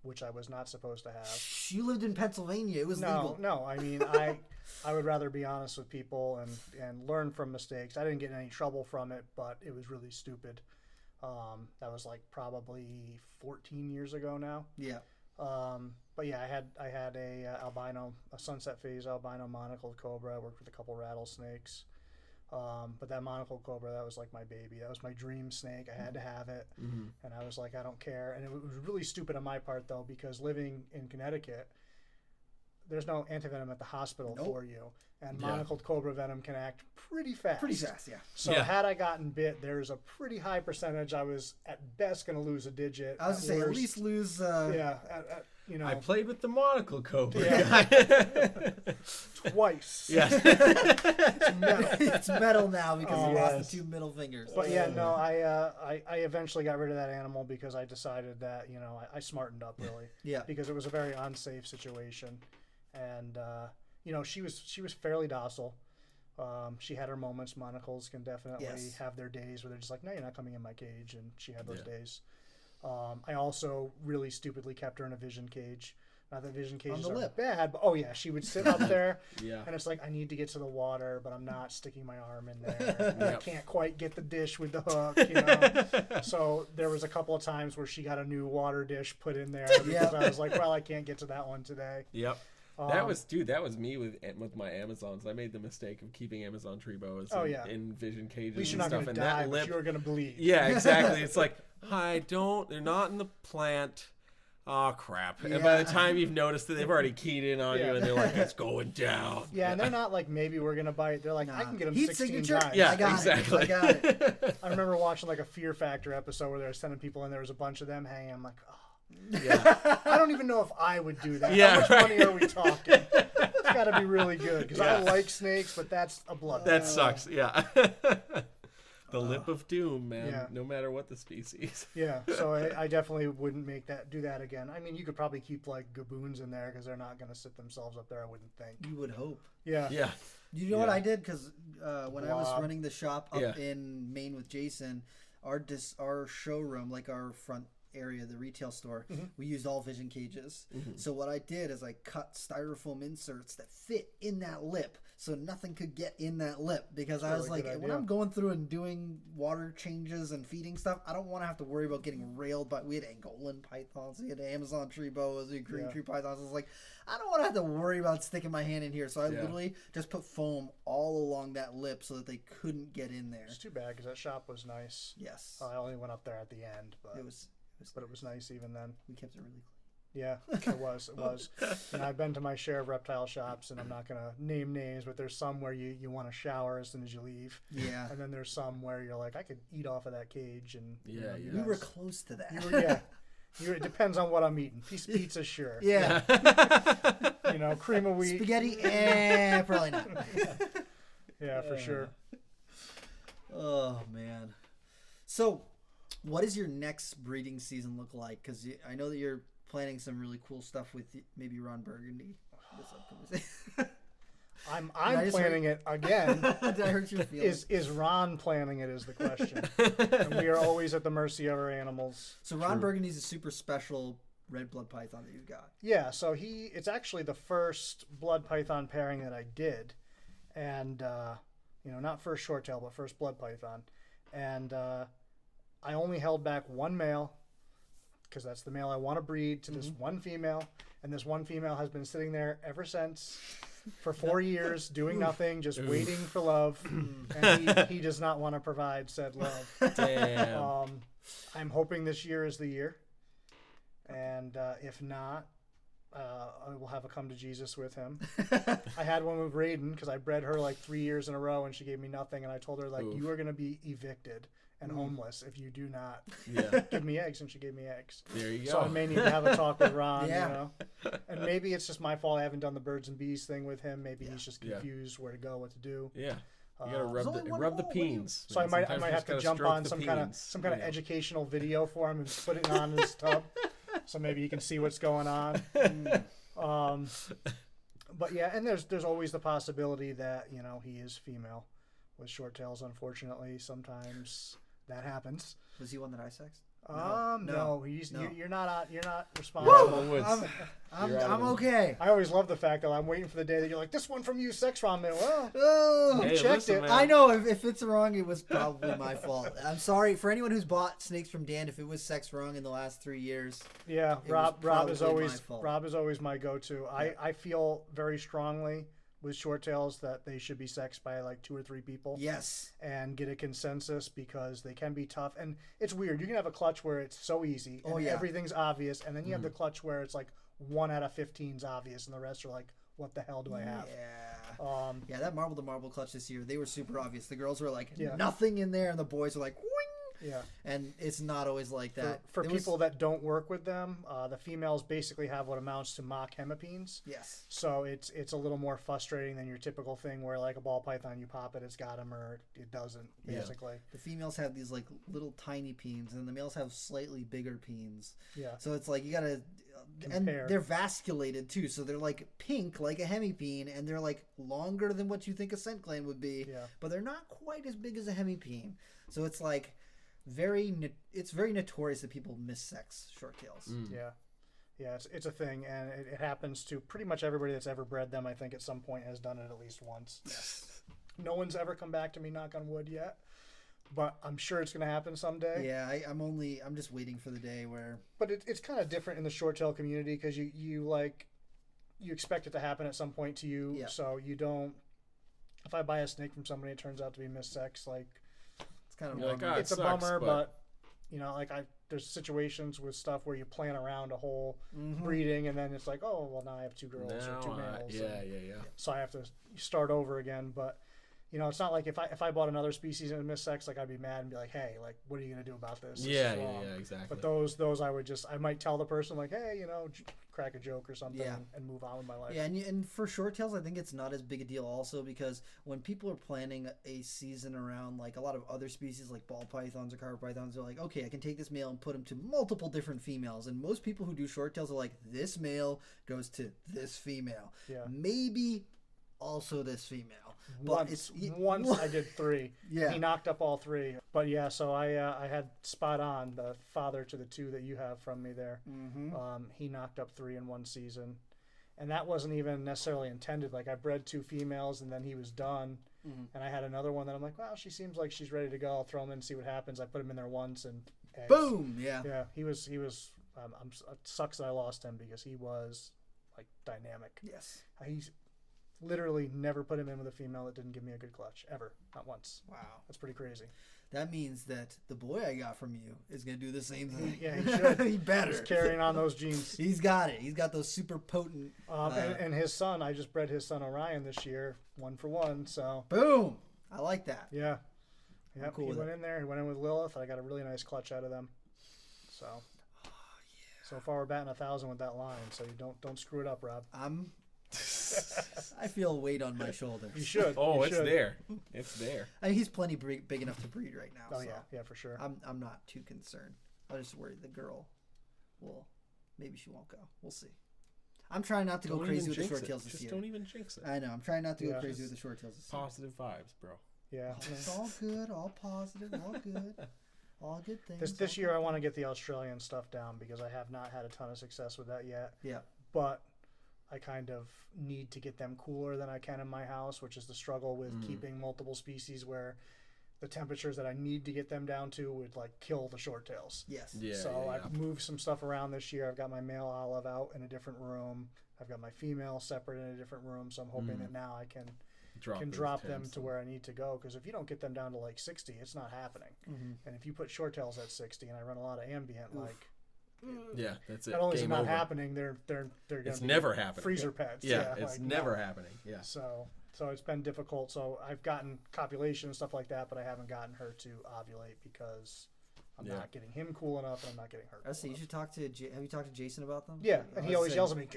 S4: which I was not supposed to have.
S3: You lived in Pennsylvania. It was legal.
S4: No. I mean, I would rather be honest with people and learn from mistakes. I didn't get in any trouble from it, but it was really stupid. That was like probably 14 years ago now.
S3: Yeah.
S4: But yeah, I had a sunset phase albino monocled cobra. I worked with a couple rattlesnakes. But that monocled cobra, that was like my baby. That was my dream snake. I had to have it. Mm-hmm. And I was like, I don't care. And it was really stupid on my part, though, because living in Connecticut, there's no antivenom at the hospital for you. And monocled cobra venom can act pretty fast.
S3: Yeah.
S4: So had I gotten bit, there's a pretty high percentage I was at best going to lose a digit.
S3: I was going to say, at least lose...
S2: I played with the monocle cobra.
S4: Yeah. Twice.
S2: Yeah.
S3: It's metal now because you lost the 2 middle fingers.
S4: But I eventually got rid of that animal because I decided that, I smartened up really.
S3: Yeah.
S4: Because it was a very unsafe situation. And, she was fairly docile. She had her moments. Monocles can definitely have their days where they're just like, no, you're not coming in my cage. And she had those days. I also really stupidly kept her in a vision cage. Not that vision cages are bad, but she would sit up there, and it's like, I need to get to the water, but I'm not sticking my arm in there. I can't quite get the dish with the hook, So there was a couple of times where she got a new water dish put in there because I was like, well, I can't get to that one today.
S2: Yep. That was me with my Amazons. I made the mistake of keeping Amazon tree boas in vision cages.
S4: At least you're not going to die, but you're going to bleed.
S2: Yeah, exactly. It's like, they're not in the plant. oh crap.
S3: Yeah.
S2: And by the time you've noticed it, they've already keyed in on you, and they're like, it's going down.
S4: Yeah, and they're not like, maybe we're going to bite. They're like, I can get them
S3: Heat
S4: 16
S3: signature?
S4: times.
S2: Yeah,
S3: I got
S2: exactly.
S3: it. I got it.
S4: I remember watching like a Fear Factor episode where they were sending people in. There was a bunch of them hanging. I'm like, oh.
S2: Yeah.
S4: I don't even know if I would do that.
S2: Yeah,
S4: How much
S2: right.
S4: money are we talking? It's got to be really good because I like snakes, but that's a blood.
S2: That sucks. Yeah. The lip of doom, man.
S4: Yeah.
S2: No matter what the species.
S4: Yeah, so I definitely wouldn't do that again. I mean, you could probably keep like gaboons in there because they're not going to sit themselves up there. I wouldn't think.
S3: You would hope.
S4: Yeah.
S2: Yeah.
S3: You know what I did? Because when I was
S4: Blob.
S3: running the shop up
S2: Yeah.
S3: in Maine with Jason, our showroom, like our front area, the retail store, we used all vision cages. So what I did is I cut styrofoam inserts that fit in that lip, so nothing could get in that lip. Because I was
S4: really
S3: like,
S4: good
S3: when
S4: idea.
S3: I'm going through and doing water changes and feeding stuff, I don't want to have to worry about getting railed by. We had Angolan pythons, we had Amazon tree boas, we had green tree pythons. I was like, I don't want to have to worry about sticking my hand in here. So I literally just put foam all along that lip so that they couldn't get in there.
S4: It's too bad because that shop was nice.
S3: Yes,
S4: I only went up there at the end, but
S3: it was
S4: nice even then.
S3: we kept it really clean.
S4: Yeah, it was. And I've been to my share of reptile shops, and I'm not going to name names, but there's some where you want to shower as soon as you leave.
S3: Yeah.
S4: And then there's some where you're like, I could eat off of that cage. And
S3: We were close to that.
S4: It depends on what I'm eating. Piece of pizza, sure.
S3: Yeah.
S4: Cream of wheat.
S3: Spaghetti? Probably not.
S4: Yeah, for sure.
S3: Oh, man. So, what does your next breeding season look like? Because I know that you're planning some really cool stuff with maybe Ron Burgundy. This upcoming season.
S4: I'm planning it again.
S3: Did I hurt your feelings?
S4: Is Ron planning it is the question. And we are always at the mercy of our animals.
S3: So Ron Burgundy's a super special red blood python that you've got.
S4: Yeah, so it's actually the first blood python pairing that I did. And, not first short tail, but first blood python. And I only held back one male because that's the male I want to breed to this one female. And this one female has been sitting there ever since for 4 years doing nothing, just waiting for love. And he does not want to provide said love.
S2: Damn.
S4: I'm hoping this year is the year. And if not, I will have a come to Jesus with him. I had one with Raiden because I bred her like 3 years in a row and she gave me nothing. And I told her, like, you are going to be evicted and homeless if you do not give me eggs. And she gave me eggs.
S2: There you go.
S4: So I may need to have a talk with Ron, And maybe it's just my fault. I haven't done the birds and bees thing with him. Maybe he's just confused where to go, what to do.
S2: Yeah. You gotta rub the peens.
S4: So I might have to jump on some kind of educational video for him and put it on his tub, so maybe he can see what's going on. But yeah, and there's always the possibility that he is female with short tails. Unfortunately, sometimes that happens.
S3: Was he one that I sexed?
S4: No.
S3: No.
S4: You're not responsible.
S3: Woo! I'm okay.
S4: I always love the fact that I'm waiting for the day that you're like, this one from you, sex Ron. Well,
S3: Hey,
S4: checked
S2: listen,
S4: it.
S2: man.
S3: I know if it's wrong, it was probably my fault. I'm sorry for anyone who's bought snakes from Dan. If it was sex wrong in the last 3 years,
S4: Yeah,
S3: It was
S4: Rob is
S3: probably
S4: always
S3: my fault.
S4: Rob is always my go-to. I feel very strongly with short tails that they should be sexed by like 2 or 3 people.
S3: yes,
S4: And get a consensus because they can be tough. And it's weird. You can have a clutch where it's so easy and everything's obvious, and then you have the clutch where it's like 1 out of 15 is obvious, and the rest are like, what the hell do I have?
S3: yeah. That marble to marble clutch this year, they were super obvious. The girls were like
S4: Yeah.
S3: nothing in there, and the boys were like, "Wing!"
S4: Yeah.
S3: And it's not always like that.
S4: For
S3: It was-
S4: people that don't work with them, the females basically have what amounts to mock hemipenes.
S3: yes,
S4: So it's a little more frustrating than your typical thing where like a ball python, you pop it, it's got them, or it doesn't, basically.
S3: the females have these like little tiny peens, and the males have slightly bigger peens.
S4: Yeah.
S3: So it's like you gotta,
S4: Compare.
S3: and they're vasculated too. So they're like pink, like a hemipene, and they're like longer than what you think a scent gland would be.
S4: Yeah.
S3: But they're not quite as big as a hemipene. So it's like it's very notorious that people missex short tails.
S4: Yeah, it's a thing, and it happens to pretty much everybody that's ever bred them. I think at some point has done it at least once. Yes. No one's ever come back to me, knock on wood, yet, but I'm sure it's going to happen someday.
S3: Yeah, I'm just waiting for the day where.
S4: But it's kind of different in the short tail community because you expect it to happen at some point to you, so you don't. If I buy a snake from somebody, it turns out to be missexed, like
S3: It's kind of
S2: You're like,
S3: bummer.
S2: "Ah, it
S4: it's a
S2: sucks,
S4: bummer, but You know, like there's situations with stuff where you plan around a whole breeding, and then it's like, oh, well, now I have 2 girls or 2 males.
S2: Yeah.
S4: So I have to start over again. But, you know, it's not like if I bought another species and it missed sex, like I'd be mad and be like, hey, like, what are you going to do about this?
S2: Yeah, exactly.
S4: But those I might tell the person, like, hey, you know, crack a joke or something and move on with my life.
S3: Yeah, and for short tails, I think it's not as big a deal also because when people are planning a season around like a lot of other species like ball pythons or carpet pythons, they're like, okay, I can take this male and put him to multiple different females. And most people who do short tails are like, this male goes to this female.
S4: Yeah.
S3: Maybe also this female.
S4: But once I did 3.
S3: Yeah.
S4: He knocked up all 3. But yeah, so I had spot on the father to the 2 that you have from me there. He knocked up 3 in one season. And that wasn't even necessarily intended. Like I bred 2 females and then he was done. And I had another one that I'm like, wow, she seems like she's ready to go. I'll throw him in and see what happens. I put him in there once and eggs.
S3: Boom! Yeah.
S4: Yeah, he was it sucks that I lost him because he was like dynamic.
S3: Yes.
S4: He's literally never put him in with a female that didn't give me a good clutch ever, not once.
S3: Wow,
S4: that's pretty crazy.
S3: That means that the boy I got from you is going to do the same thing.
S4: Yeah, he should.
S3: He better.
S4: He's carrying on those genes.
S3: He's got it. He's got those super potent.
S4: And his son, I just bred his son Orion this year, 1 for 1. So
S3: boom, I like that.
S4: Yeah, yeah.
S3: Cool
S4: he went in there. He went in with Lilith. I got a really nice clutch out of them. So. So far, we're batting 1,000 with that line. So you don't screw it up, Rob.
S3: I feel weight on my shoulders.
S4: You should.
S2: Oh,
S4: you
S2: it's
S4: should.
S2: there. It's there.
S3: I mean, he's plenty big enough to breed right now.
S4: Oh
S3: so
S4: yeah, for sure.
S3: I'm not too concerned. I just worry the girl will. Maybe she won't go. We'll see. I'm trying not to go crazy with the short tails this year.
S2: Just don't even jinx it.
S3: I know. I'm trying not to go crazy with the short tails this year.
S2: Positive vibes, bro.
S4: Yeah.
S3: It's all good, all positive, all good. All good things.
S4: This year I want to get the Australian stuff down because I have not had a ton of success with that yet.
S3: Yeah.
S4: But I kind of need to get them cooler than I can in my house, which is the struggle with keeping multiple species where the temperatures that I need to get them down to would like kill the short tails.
S3: Yes.
S2: Yeah.
S4: So I've moved some stuff around this year. I've got my male olive out in a different room. I've got my female separate in a different room. So I'm hoping that now I can drop them to where I need to go, because if you don't get them down to like 60, it's not happening. And if you put short tails at 60 and I run a lot of ambient, like
S2: that's it.
S4: Not only is it not
S2: over.
S4: happening, they're
S2: it's
S4: be
S2: never happening.
S4: freezer pets.
S2: Yeah, it's
S4: like,
S2: never happening. Yeah.
S4: So it's been difficult. So I've gotten copulation and stuff like that, but I haven't gotten her to ovulate because I'm not getting him cool enough, and I'm not getting her.
S3: I see. You should talk to. Have you talked to Jason about them?
S4: Yeah, and he always yells at me,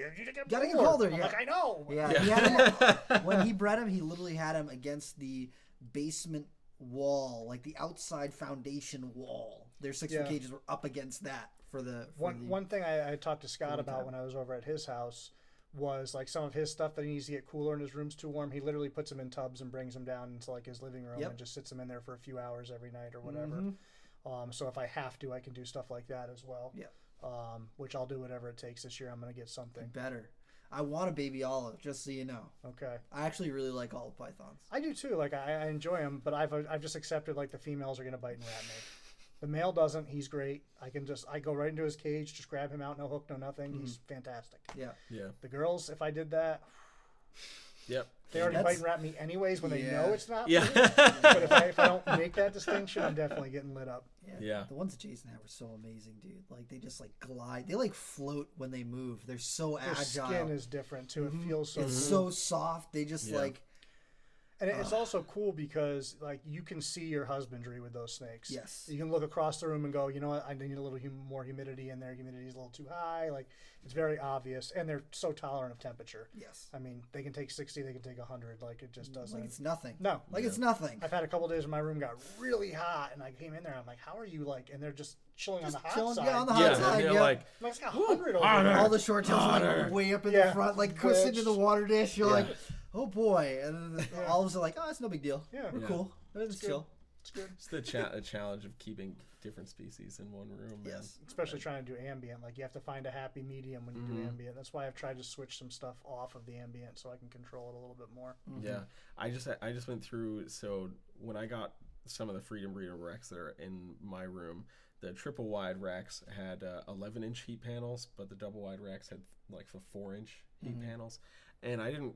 S3: "Gotta get colder."
S4: I'm like, I know.
S3: Yeah. He had him, when he bred him, he literally had him against the basement wall, like the outside foundation wall. Their 6-foot cages were up against that for the.
S4: One thing I talked to Scott about when I was over at his house was like some of his stuff that he needs to get cooler and his room's too warm. He literally puts them in tubs and brings them down into like his living room and just sits them in there for a few hours every night or whatever. So if I have to, I can do stuff like that as well.
S3: Yeah.
S4: Which I'll do whatever it takes this year. I'm going to get something
S3: better. I want a baby olive, just so you know.
S4: Okay.
S3: I actually really like olive pythons.
S4: I do too. Like I enjoy them, but I've just accepted like the females are going to bite and rat me. The male doesn't. He's great. I go right into his cage, just grab him out, no hook, no nothing. He's fantastic.
S3: Yeah.
S2: Yeah.
S4: The girls, if I did that,
S2: yep.
S4: They already bite and rat me anyways when they know it's not.
S2: Yeah.
S4: But if I don't make that distinction, I'm definitely getting lit up.
S3: Yeah. The ones that Jason had were so amazing, dude. Like they just like glide. They like float when they move. They're so agile.
S4: Their skin is different too. It feels so.
S3: It's so soft. They just like.
S4: And it's also cool because like you can see your husbandry with those snakes.
S3: Yes.
S4: You can look across the room and go, you know what, I need a little more humidity in there. Humidity is a little too high. Like it's very obvious, and they're so tolerant of temperature.
S3: Yes.
S4: I mean, they can take 60, they can take 100. Like it just doesn't.
S3: Like it's nothing.
S4: No.
S3: Like it's nothing.
S4: I've had a couple of days when my room got really hot, and I came in there. I'm like, how are you like? And they're just chilling on the hot side.
S3: Yeah, on the hot side.
S2: Yeah,
S3: like
S4: it's got 100 over there.
S3: All the short tails are like way up in the front, like pushed into the water dish. You're like, oh boy, and then all of us are like, oh, it's no big deal.
S4: Yeah,
S3: we're cool. It's chill.
S4: It's good.
S2: It's the challenge of keeping different species in one room.
S3: Yes,
S4: especially trying to do ambient. Like you have to find a happy medium when you do ambient. That's why I've tried to switch some stuff off of the ambient so I can control it a little bit more.
S2: Yeah, I just went through. So when I got some of the Freedom Breeder racks that are in my room, the triple wide racks had 11-inch heat panels, but the double wide racks had like 4-inch heat panels, and I didn't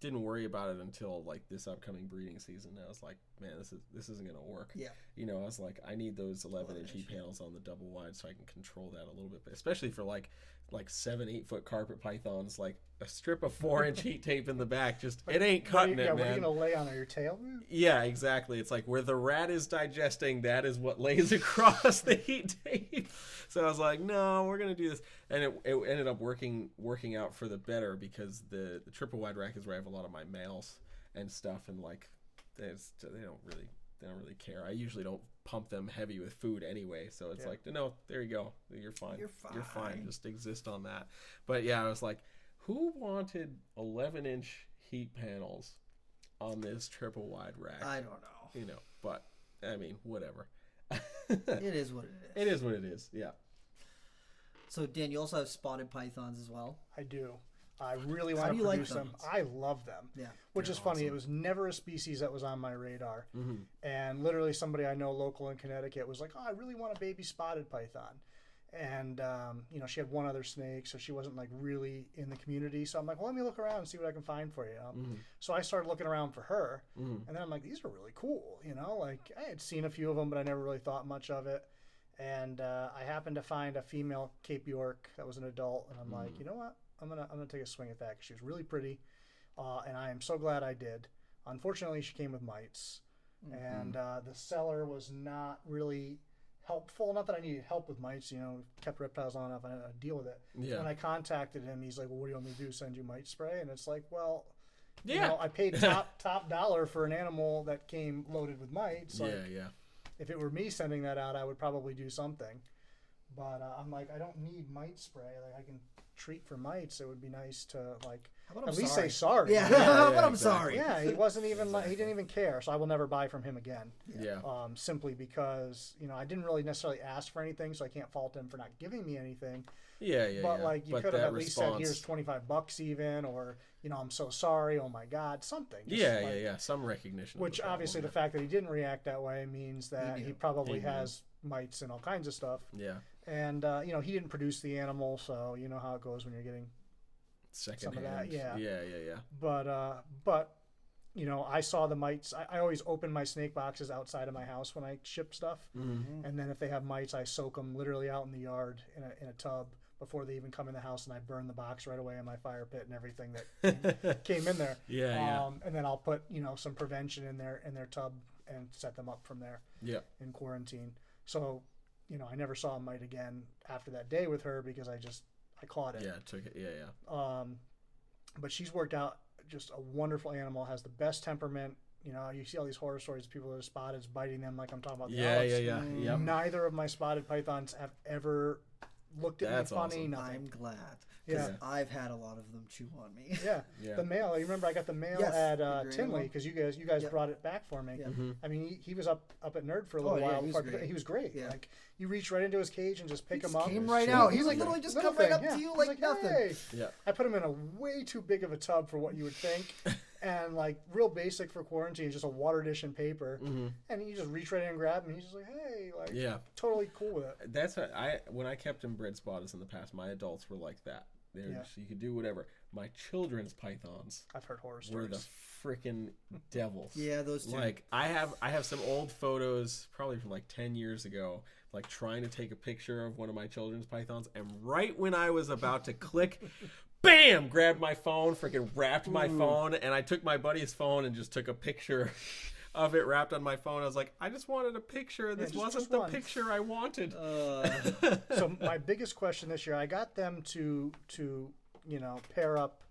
S2: didn't worry about it until like this upcoming breeding season. I was like, man, this isn't gonna work.
S3: Yeah.
S2: You know, I was like, I need those 11-inch heat panels on the double wide so I can control that a little bit, especially for like 7-8 foot carpet pythons. Like a strip of 4-inch heat tape in the back, just it ain't cutting it, man.
S4: What are you gonna lay on your tail?
S2: Yeah, exactly. It's like where the rat is digesting, that is what lays across the heat tape. So I was like, no, we're gonna do this, and it ended up working out for the better, because the triple wide rack is where I have a lot of my males and stuff, and like they don't really care. I usually don't pump them heavy with food anyway, so it's like, no, there you go, you're fine. You're fine. Just exist on that. But yeah, I was like, who wanted 11-inch heat panels on this triple wide rack?
S3: I don't know.
S2: You know, but I mean, whatever.
S3: It is what it is.
S2: It is what it is. Yeah.
S3: So Dan, you also have spotted pythons as well.
S4: I do. I really want to produce them. I love them. Yeah. Which is funny. Awesome. It was never a species that was on my radar. Mm-hmm. And literally somebody I know local in Connecticut was like, oh, I really want a baby spotted python. And, you know, she had one other snake, so she wasn't like really in the community. So I'm like, well, let me look around and see what I can find for you. Mm-hmm. So I started looking around for her. Mm-hmm. And then I'm like, these are really cool. You know, like I had seen a few of them, but I never really thought much of it. And I happened to find a female Cape York that was an adult. And I'm like, you know what? I'm gonna take a swing at that, because she was really pretty. And I am so glad I did. Unfortunately, she came with mites. Mm-hmm. And the seller was not really helpful. Not that I needed help with mites, you know, kept reptiles long enough, I had to deal with it. Yeah. When I contacted him, he's like, well, what do you want me to do, send you mite spray? And it's like, well, you know, I paid top dollar for an animal that came loaded with mites. Like, if it were me sending that out, I would probably do something. But I'm like, I don't need mite spray. Like, I can treat for mites. It would be nice to, like, at least say sorry.
S3: Yeah, but I'm sorry.
S4: Yeah, he wasn't even like, he didn't even care. So I will never buy from him again.
S2: Yeah.
S4: Simply because, you know, I didn't really necessarily ask for anything, so I can't fault him for not giving me anything. But like, you could have at least said, here's $25 even, or, you know, I'm so sorry, oh my God, something.
S2: Just some recognition.
S4: Which obviously the fact that he didn't react that way means that he probably has mites and all kinds of stuff.
S2: Yeah.
S4: And, you know, he didn't produce the animal, so you know how it goes when you're getting some of that. Yeah. But, you know, I saw the mites. I always open my snake boxes outside of my house when I ship stuff. Mm-hmm. And then if they have mites, I soak them literally out in the yard in a tub before they even come in the house, and I burn the box right away in my fire pit and everything that came in there. And then I'll put, you know, some prevention in their tub and set them up from there in quarantine. So, you know, I never saw a mite again after that day with her, because I caught it.
S2: Yeah, took it.
S4: But she's worked out just a wonderful animal, has the best temperament. You know, you see all these horror stories of people that are spotted biting them, like I'm talking about.
S2: Yep.
S4: Neither of my spotted pythons have ever looked at me funny.
S3: Awesome.
S4: Nothing.
S3: I'm glad. Because I've had a lot of them chew on me.
S4: The male. You remember I got the male at Tinley, because you guys brought it back for me. Yeah. Mm-hmm. I mean, he was up at Nerd for a little while. He was great. Yeah. Like, you reach right into his cage and just pick him up.
S3: Came right out. He's like literally just come right up to you like nothing.
S4: Hey. Yeah. I put him in a way too big of a tub for what you would think. And like real basic for quarantine, just a water dish and paper. Mm-hmm. And you just reach right in and grab him, and he's just like, hey, like, totally cool with it.
S2: That's when I kept him bred spotters in the past, my adults were like that. You could do whatever. My children's pythons,
S4: I've heard horror stories,
S2: were the freaking devils.
S3: Yeah, those two.
S2: Like, I have some old photos, probably from like 10 years ago, like trying to take a picture of one of my children's pythons, and right when I was about to click, bam, grabbed my phone, freaking wrapped my phone, and I took my buddy's phone and just took a picture of it wrapped on my phone. I was like, I just wanted a picture. This wasn't the picture I wanted.
S4: So my biggest question this year, I got them to you know, pair up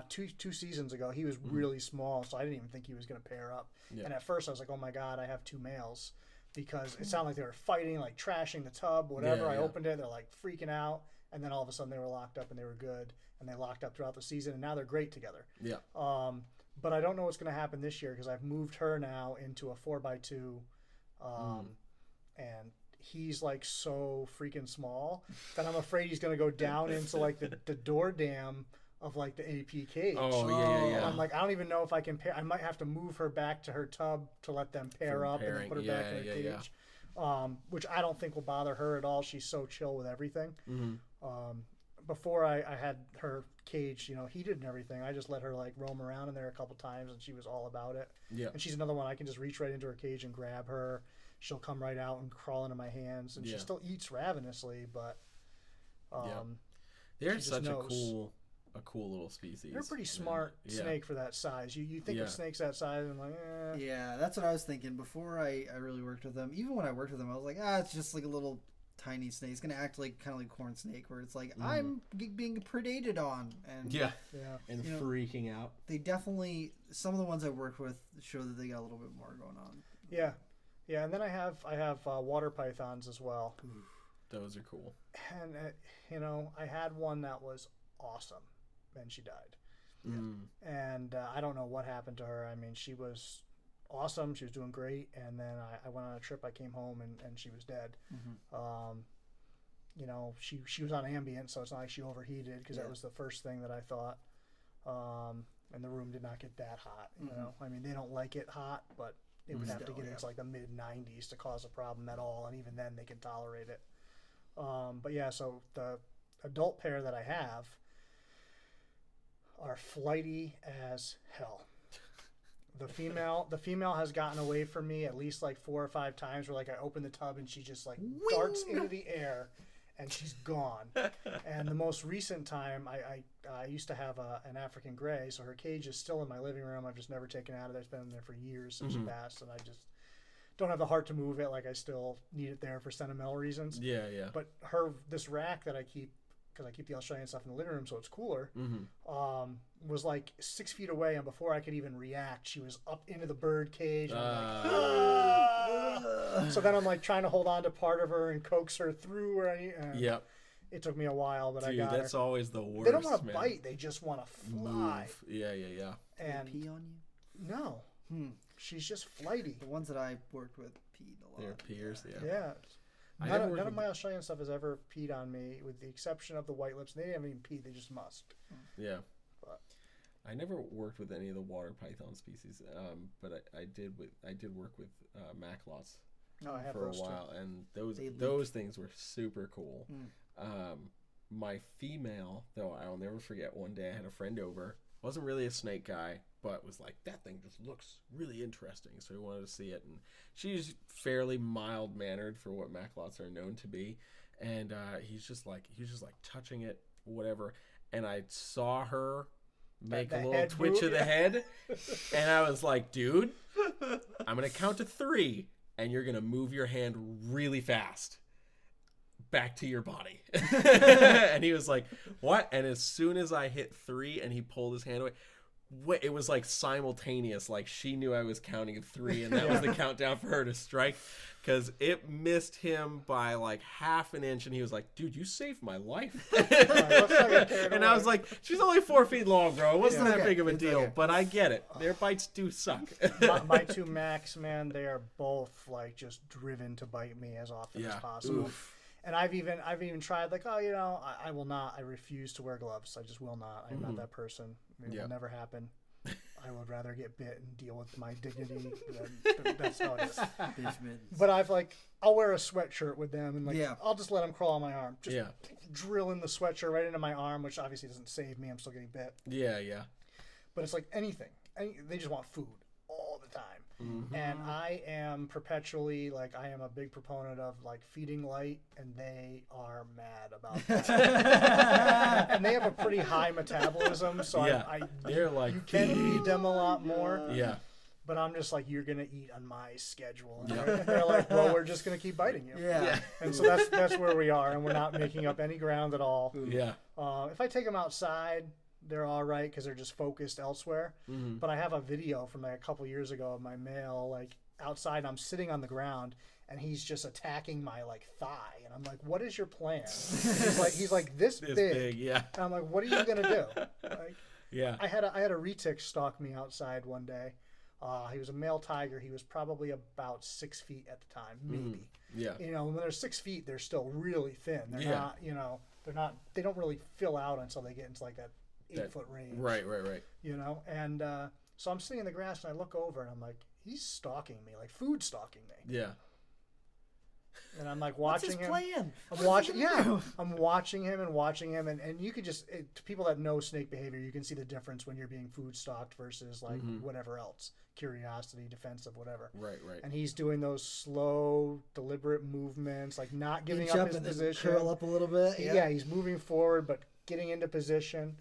S4: two seasons ago. He was really small, so I didn't even think he was going to pair up. Yeah. And at first I was like, oh my God, I have two males, because it sounded like they were fighting, like trashing the tub, whatever. I opened it, they're like freaking out, and then all of a sudden they were locked up and they were good, and they locked up throughout the season, and now they're great together.
S2: Yeah.
S4: But I don't know what's going to happen this year, because I've moved her now into a 4x2, and he's like so freaking small that I'm afraid he's going to go down into like the door dam of like the AP cage.
S2: Yeah.
S4: I'm like, I don't even know if I can pair. I might have to move her back to her tub to let them pair up and then put her back in the cage. Which I don't think will bother her at all. She's so chill with everything. Mm-hmm. Before I had her cage, heated and everything. I just let her like roam around in there a couple times, and she was all about it.
S2: Yeah.
S4: And she's another one I can just reach right into her cage and grab her. She'll come right out and crawl into my hands, and she still eats ravenously, but
S2: they're such a cool little species.
S4: They're a pretty smart snake for that size. You think of snakes that size and like,
S3: Yeah, that's what I was thinking before I really worked with them. Even when I worked with them, I was like, it's just like a little tiny snake. It's gonna act like kind of like corn snake, where it's like I'm being predated on, and
S2: and freaking out.
S3: They definitely, some of the ones I worked with show that they got a little bit more going on.
S4: Yeah, and then I have water pythons as well.
S2: Those are cool.
S4: And I had one that was awesome, and she died. And I don't know what happened to her. I mean, she was awesome. She was doing great. And then I went on a trip. I came home and she was dead. She was on ambient, so it's not like she overheated, because that was the first thing that I thought. And the room did not get that hot. I mean, they don't like it hot, but it would have to get into like the mid 90s to cause a problem at all. And even then they can tolerate it. But yeah, so the adult pair that I have are flighty as hell. The female has gotten away from me at least like 4 or 5 times, where like I open the tub and she just like darts into the air and she's gone. And the most recent time, I used to have an African gray, so her cage is still in my living room. I've just never taken it out of there. It's been in there for years since she passed, and I just don't have the heart to move it. Like, I still need it there for sentimental reasons.
S2: Yeah.
S4: But this rack that I keep, because I keep the Australian stuff in the living room so it's cooler, was like 6 feet away, and before I could even react, she was up into the bird cage. And I'm like, so then I'm like trying to hold on to part of her and coax her through where I.
S2: Yep.
S4: It took me a while, but
S2: Dude,
S4: I got
S2: that's
S4: her.
S2: always the worst.
S4: They don't want to bite; they just want to fly.
S2: Move. Yeah.
S4: And
S3: They pee on you?
S4: no, she's just flighty.
S3: The ones that I worked with peed a lot.
S2: They're peers.
S4: Yeah. None of my Australian stuff has ever peed on me, with the exception of the white lips. They haven't even peed; they just must.
S2: Yeah.
S4: But
S2: I never worked with any of the water python species, but I did work with Maclots for a while, and those things were super cool. My female, though, I'll never forget. One day I had a friend over. Wasn't really a snake guy, but was like, that thing just looks really interesting, so he wanted to see it. And she's fairly mild mannered for what Maclots are known to be, and he was just like touching it, whatever. And I saw her make a little twitch of the head, and I was like, dude, I'm gonna count to 3, and you're gonna move your hand really fast back to your body. And he was like, what? And as soon as I hit 3 and he pulled his hand away, it was like simultaneous. Like, she knew I was counting 3, and that was the countdown for her to strike, because it missed him by like half an inch, and he was like, dude, you saved my life. And I was like, she's only 4 feet long, bro. It wasn't that big of a deal. But I get it, their bites do suck.
S4: my 2 Macs, man, they are both like just driven to bite me as often as possible.
S2: Oof.
S4: And I've even tried, like, I will not. I refuse to wear gloves. I just will not. I'm not that person. It will never happen. I would rather get bit and deal with my dignity. That's how it is. But I'll wear a sweatshirt with them, and I'll just let them crawl on my arm. Just drill in the sweatshirt right into my arm, which obviously doesn't save me. I'm still getting bit.
S2: Yeah.
S4: But it's like anything. They just want food all the time. And I am perpetually, like, I am a big proponent of like feeding light, and they are mad about that. And they have a pretty high metabolism, so you can feed them a lot more.
S2: Yeah.
S4: But I'm just like, you're gonna eat on my schedule, and they're like, well, we're just gonna keep biting you.
S3: Yeah.
S4: And so that's where we are, and we're not making up any ground at all.
S2: Yeah.
S4: If I take them outside, they're all right because they're just focused elsewhere. But I have a video from like a couple years ago of my male, like, outside. I'm sitting on the ground, and he's just attacking my like thigh, and I'm like, "What is your plan?" He's like this big.
S2: Yeah.
S4: And I'm like, "What are you gonna do?" Like,
S2: yeah.
S4: I had a retic stalk me outside one day. He was a male tiger. He was probably about 6 feet at the time, maybe.
S2: Yeah.
S4: When they're 6 feet, they're still really thin. They're not. They're not. They don't really fill out until they get into like that 8-foot range.
S2: Right.
S4: And so I'm sitting in the grass, and I look over, and I'm like, he's stalking me, like food stalking me.
S2: Yeah.
S4: And I'm like
S3: What's
S4: watching
S3: his
S4: him.
S3: plan?
S4: I'm watching. Yeah, I'm watching him, and you could just to people that know snake behavior, you can see the difference when you're being food stalked versus like whatever else, curiosity, defensive, whatever.
S2: Right.
S4: And he's doing those slow, deliberate movements, like not giving
S3: Inch
S4: up
S3: up
S4: his
S3: and then
S4: position.
S3: curl up a little bit.
S4: Yeah, he's moving forward, but getting into position.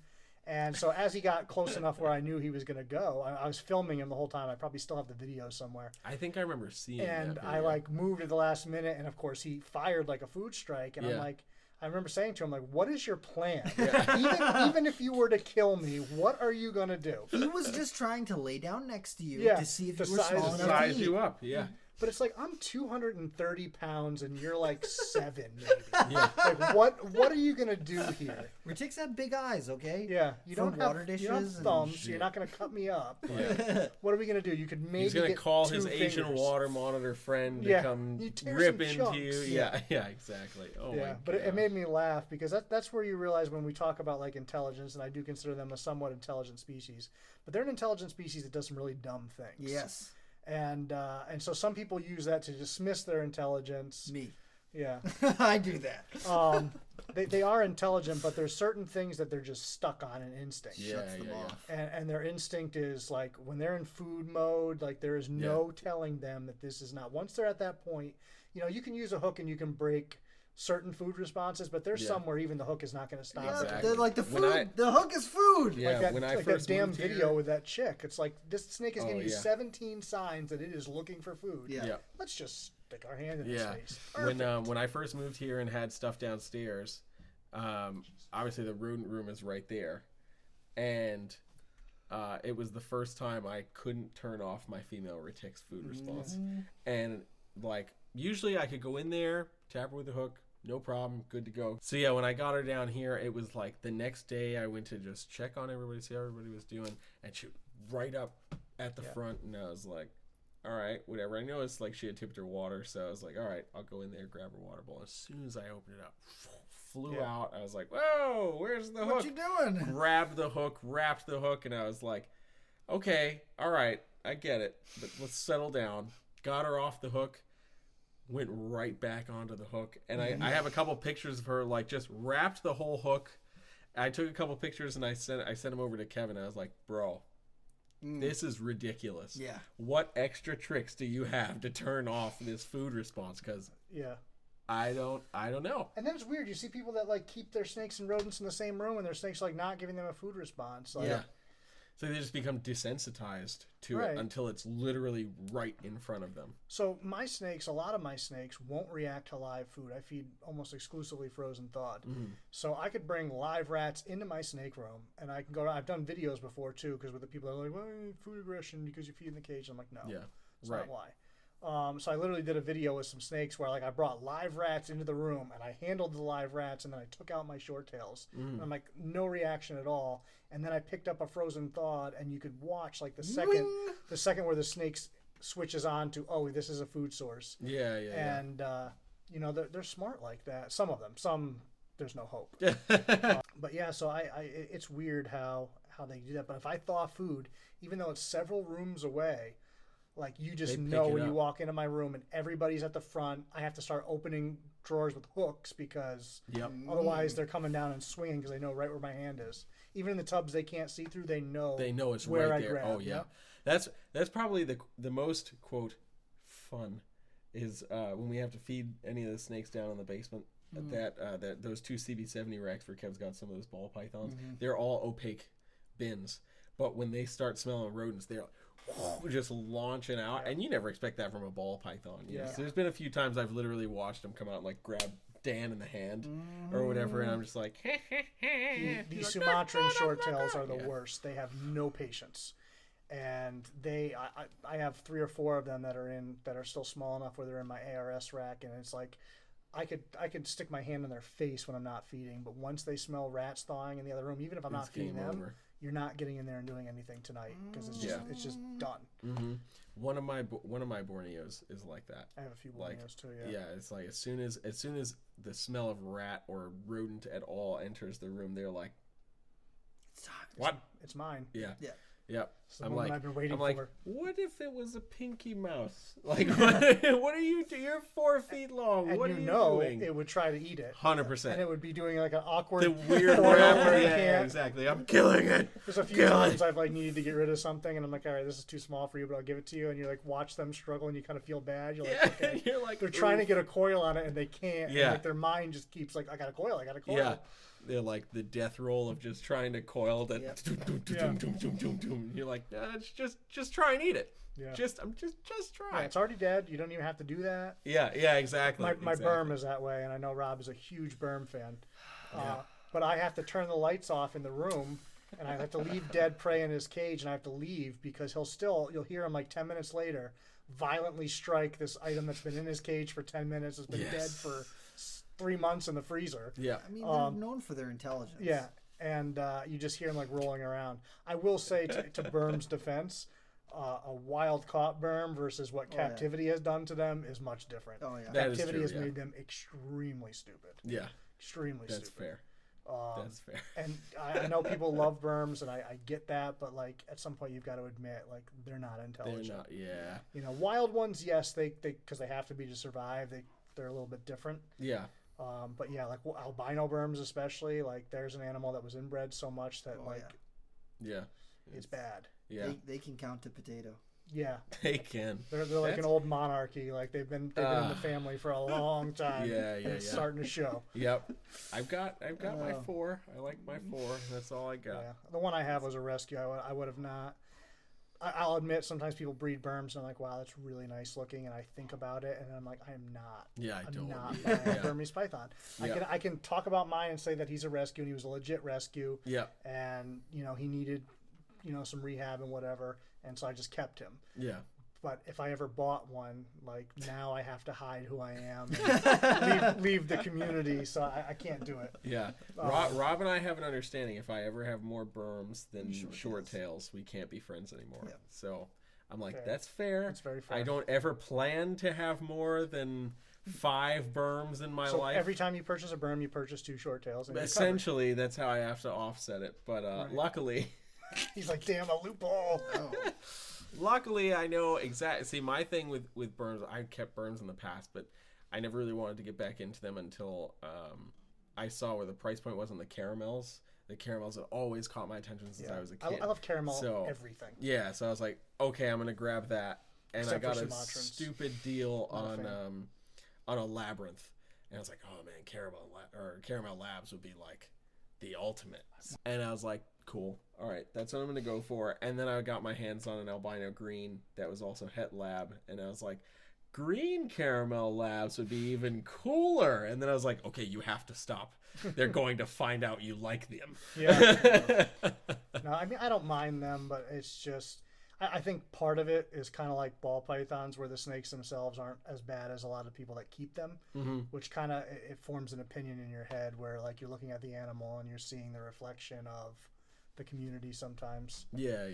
S4: And so as he got close enough where I knew he was going to go, I was filming him the whole time. I probably still have the video somewhere.
S2: I think I remember seeing
S4: And
S2: that
S4: I
S2: video.
S4: like moved at the last minute, and of course he fired like a food strike. And I'm like, I remember saying to him, like, what is your plan? Even if you were to kill me, what are you going to do?
S3: He was just trying to lay down next to you
S4: Yeah,
S3: to see if
S4: to
S3: you were small
S4: size-
S3: enough to
S2: size
S3: eat.
S2: you up. Yeah.
S4: But it's like, I'm 230 pounds and you're like 7, maybe.
S2: Yeah.
S4: Like, what are you going to do here?
S3: Retic's had big eyes, okay?
S4: Yeah, you
S3: From
S4: don't have
S3: water
S4: you don't
S3: dishes
S4: have
S3: and
S4: thumbs, so
S2: shit.
S4: you're not going to cut me up.
S2: Yeah.
S4: What are we going to do? You could maybe
S2: He's gonna
S4: get
S2: call
S4: 2
S2: his Asian
S4: fingers.
S2: water monitor friend to
S4: Yeah,
S2: come
S4: you tear
S2: rip
S4: some
S2: into
S4: chunks.
S2: you.
S4: Yeah.
S2: Yeah, exactly. Oh my
S4: Yeah,
S2: god.
S4: but it made me laugh because that's where you realize when we talk about like intelligence, and I do consider them a somewhat intelligent species, but they're an intelligent species that does some really dumb things.
S3: Yes.
S4: And so some people use that to dismiss their intelligence.
S3: Me.
S4: Yeah.
S3: I do that.
S4: They are intelligent, but there's certain things that they're just stuck on an instinct.
S2: Yeah,
S3: Shuts them
S2: yeah,
S3: off.
S4: And their instinct is like when they're in food mode, like there is no telling them that this is not. Once they're at that point, you can use a hook and you can break certain food responses, but there's some where even the hook is not going to stop.
S3: Yeah,
S4: it.
S2: Exactly.
S3: they're like the
S2: When
S3: food. The hook is food.
S2: Yeah,
S4: Like that,
S2: when I
S4: like
S2: first
S4: that damn
S2: moved
S4: video
S2: here,
S4: with that chick. It's like this snake is giving you
S2: yeah.
S4: 17 signs that it is looking for food.
S3: Yeah.
S2: Yeah.
S4: Let's just stick our hand in
S2: Yeah.
S4: its face.
S2: When I first moved here and had stuff downstairs, obviously the rodent room is right there, and it was the first time I couldn't turn off my female retic's food response, and like usually I could go in there, tap her with the hook, no problem, good to go. So yeah, when I got her down here, it was like the next day I went to just check on everybody, see how everybody was doing, and she was right up at the front, and I was like, all right, whatever. I noticed like she had tipped her water, so I was like, all right, I'll go in there, grab her water bowl. As soon as I opened it up, flew out. I was like, whoa, where's the hook?
S3: What you doing?
S2: Grabbed the hook, wrapped the hook, and I was like, okay, all right, I get it, but let's settle down. Got her off the hook, went right back onto the hook, and I have a couple pictures of her like just wrapped the whole hook. I took a couple pictures and I sent them over to Kevin. I was like, bro, this is ridiculous.
S3: Yeah.
S2: What extra tricks do you have to turn off this food response? Because
S4: Yeah.
S2: I don't know.
S4: And then it's weird. You see people that like keep their snakes and rodents in the same room, and their snakes like not giving them a food response. Like,
S2: Yeah. So they just become desensitized to
S4: Right.
S2: it until it's literally right in front of them.
S4: So my snakes, a lot of my snakes won't react to live food. I feed almost exclusively frozen thawed. So I could bring live rats into my snake room, and I can go. I've done videos before too, because with the people that are like, "Well, food aggression because you feed in the cage." I'm like, no,
S2: Yeah.
S4: that's
S2: Right.
S4: not why. So I literally did a video with some snakes where like I brought live rats into the room and I handled the live rats and then I took out my short tails. And I'm like, no reaction at all. And then I picked up a frozen thawed and you could watch like the second where the snake switches on to, oh, this is a food source.
S2: Yeah.
S4: And they're smart like that. Some of them. Some there's no hope. But yeah, so it's weird how they do that. But if I thaw food, even though it's several rooms away, like you just
S2: They pick
S4: know
S2: it
S4: when
S2: up.
S4: you walk into my room and everybody's at the front, I have to start opening drawers with hooks because
S2: Yep.
S4: otherwise they're coming down and swinging because they know right where my hand is. Even in the tubs they can't see through, they know
S2: It's
S4: where
S2: right
S4: I
S2: there.
S4: grab.
S2: Oh yeah. That's probably the most quote fun is when we have to feed any of the snakes down in the basement. That those 2 CB70 racks where Kev's got some of those ball pythons, they're all opaque bins. But when they start smelling rodents, they're just launching out, and you never expect that from a ball python. You know?
S4: Yeah.
S2: So there's been a few times I've literally watched them come out and like grab Dan in the hand or whatever, and I'm just like,
S4: These Sumatran short tails are the worst. They have no patience. And I have 3 or 4 of them that are still small enough where they're in my ARS rack, and it's like I could stick my hand in their face when I'm not feeding, but once they smell rats thawing in the other room, even if I'm not
S2: It's
S4: feeding
S2: game
S4: them,
S2: over.
S4: you're not getting in there and doing anything tonight because it's just done.
S2: One of my Borneos is like that.
S4: I have a few
S2: Like,
S4: Borneos too.
S2: Yeah, it's like as soon as the smell of rat or rodent at all enters the room, they're like, what?
S4: It's mine.
S2: Yeah.
S3: Yeah.
S2: Yep.
S4: It's the moment I've been waiting for.
S2: What if it was a pinky mouse? Like, what are you doing? You're 4 feet long.
S4: And
S2: what are you doing?
S4: It would try to eat it.
S2: 100%.
S4: And it would be doing like an awkward
S2: the weird
S4: yeah,
S2: exactly. I'm killing it.
S4: There's a few times I've like needed to get rid of something, and I'm like, all right, this is too small for you, but I'll give it to you. And you like watch them struggle, and you kind of feel bad. You're like, okay.
S2: You're like,
S4: they're trying to get a coil on it, and they can't.
S2: Yeah.
S4: And, like their mind just keeps like, I got a coil.
S2: Yeah. They're like the death roll of just trying to coil that. You're like, just try and eat it.
S4: Yeah.
S2: Just try.
S4: Yeah, it's already dead. You don't even have to do that.
S2: Yeah, exactly.
S4: My berm is that way, and I know Rob is a huge berm fan. But I have to turn the lights off in the room, and I have to leave dead prey in his cage, and I have to leave because you'll hear him like 10 minutes later violently strike this item that's been in his cage for 10 minutes, has been dead for 3 months in the freezer.
S2: Yeah.
S3: I mean, they're known for their intelligence.
S4: Yeah. And you just hear him like rolling around. I will say to Berm's defense, a wild caught berm versus what captivity has done to them is much different.
S3: Oh yeah,
S4: captivity has made them extremely stupid.
S2: Yeah,
S4: extremely stupid.
S2: That's fair. That's fair.
S4: And I know people love berms, and I get that, but like at some point you've got to admit like they're not intelligent.
S2: They're not. Yeah.
S4: You know, wild ones, yes, they because they have to be to survive. They're a little bit different.
S2: Yeah.
S4: But yeah, like albino berms especially, like there's an animal that was inbred so much that it's bad.
S2: Yeah,
S3: they can count a potato.
S4: Yeah,
S2: they can.
S4: They're like an old monarchy. Like they've been in the family for a long time.
S2: Yeah.
S4: It's starting to show.
S2: Yep, I've got my 4. I like my 4. That's all I got.
S4: Yeah, the one I have was a rescue. I would have not. I'll admit sometimes people breed berms and I'm like, wow, that's really nice looking, and I think about it and I'm like, I am not.
S2: Yeah,
S4: I'm not buying a Burmese python. Yeah. I can talk about mine and say that he's a rescue and he was a legit rescue.
S2: Yeah.
S4: And he needed some rehab and whatever, and so I just kept him.
S2: Yeah.
S4: But if I ever bought one, like now I have to hide who I am, and leave the community, so I can't do it.
S2: Yeah, Rob and I have an understanding. If I ever have more berms than short tails, we can't be friends anymore. Yeah. So I'm like, that's fair.
S4: That's very fair.
S2: I don't ever plan to have more than 5 berms in my life.
S4: Every time you purchase a berm, you purchase 2 short tails. And
S2: essentially, that's how I have to offset it. But luckily,
S4: he's like, damn, a loophole. Oh.
S2: Luckily, I know exactly. See, my thing with berms, I kept berms in the past, but I never really wanted to get back into them until I saw where the price point was on the caramels. The caramels had always caught my attention since I was a kid.
S4: I love caramel everything.
S2: Yeah, so I was like, okay, I'm going to grab that. And
S4: except
S2: I got a stupid deal on a labyrinth. And I was like, oh, man, caramel labs would be like the ultimate. And I was like, cool. All right, that's what I'm going to go for. And then I got my hands on an albino green that was also het lab. And I was like, green caramel labs would be even cooler. And then I was like, okay, you have to stop. They're going to find out you like them.
S4: Yeah. No, I mean, I don't mind them, but it's just, I think part of it is kind of like ball pythons where the snakes themselves aren't as bad as a lot of people that keep them, which kind of, it forms an opinion in your head where like you're looking at the animal and you're seeing the reflection of the community sometimes.
S2: Yeah.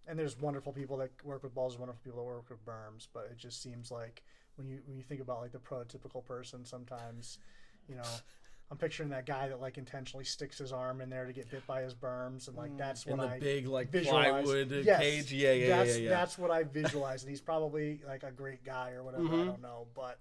S4: And there's wonderful people that work with balls, wonderful people that work with berms, but it just seems like when you think about like the prototypical person, sometimes, I'm picturing that guy that like intentionally sticks his arm in there to get bit by his berms, and like that's what I
S2: big like
S4: visualize.
S2: Plywood
S4: yes,
S2: cage. Yeah.
S4: That's what I visualize, and he's probably like a great guy or whatever. I don't know, but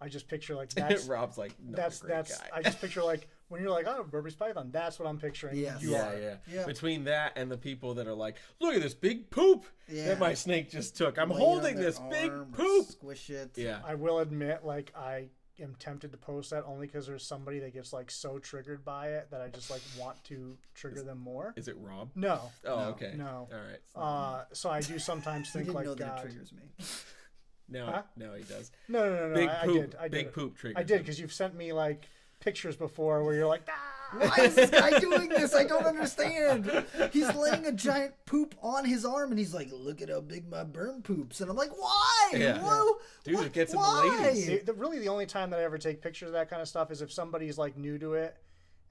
S4: I just picture like that's
S2: Rob's like
S4: that's
S2: guy.
S4: I just picture like when you're like, oh, Burmese python, that's what I'm picturing.
S3: Yes.
S2: Yeah. Between that and the people that are like, look at this big poop that my snake just took. I'm holding this big poop.
S3: Squish it.
S2: Yeah.
S4: I will admit, like I am tempted to post that only because there's somebody that gets like so triggered by it that I just like want to trigger them more.
S2: Is it Rob?
S4: No.
S2: Oh, okay.
S4: No.
S2: All right.
S4: So I do sometimes think like,
S3: know
S4: God.
S3: that it triggers me.
S2: No, he does.
S4: No.
S2: Big poop.
S4: I did.
S2: Big poop trigger.
S4: I did because you've sent me like pictures before where you're like,
S3: why is this guy doing this? I don't understand. He's laying a giant poop on his arm, and he's like, look at how big my berm poops. And I'm like, why?
S2: Yeah.
S3: Whoa,
S2: dude, it gets in
S3: why?
S2: the ladies.
S4: Really, the only time that I ever take pictures of that kind of stuff is if somebody's like new to it,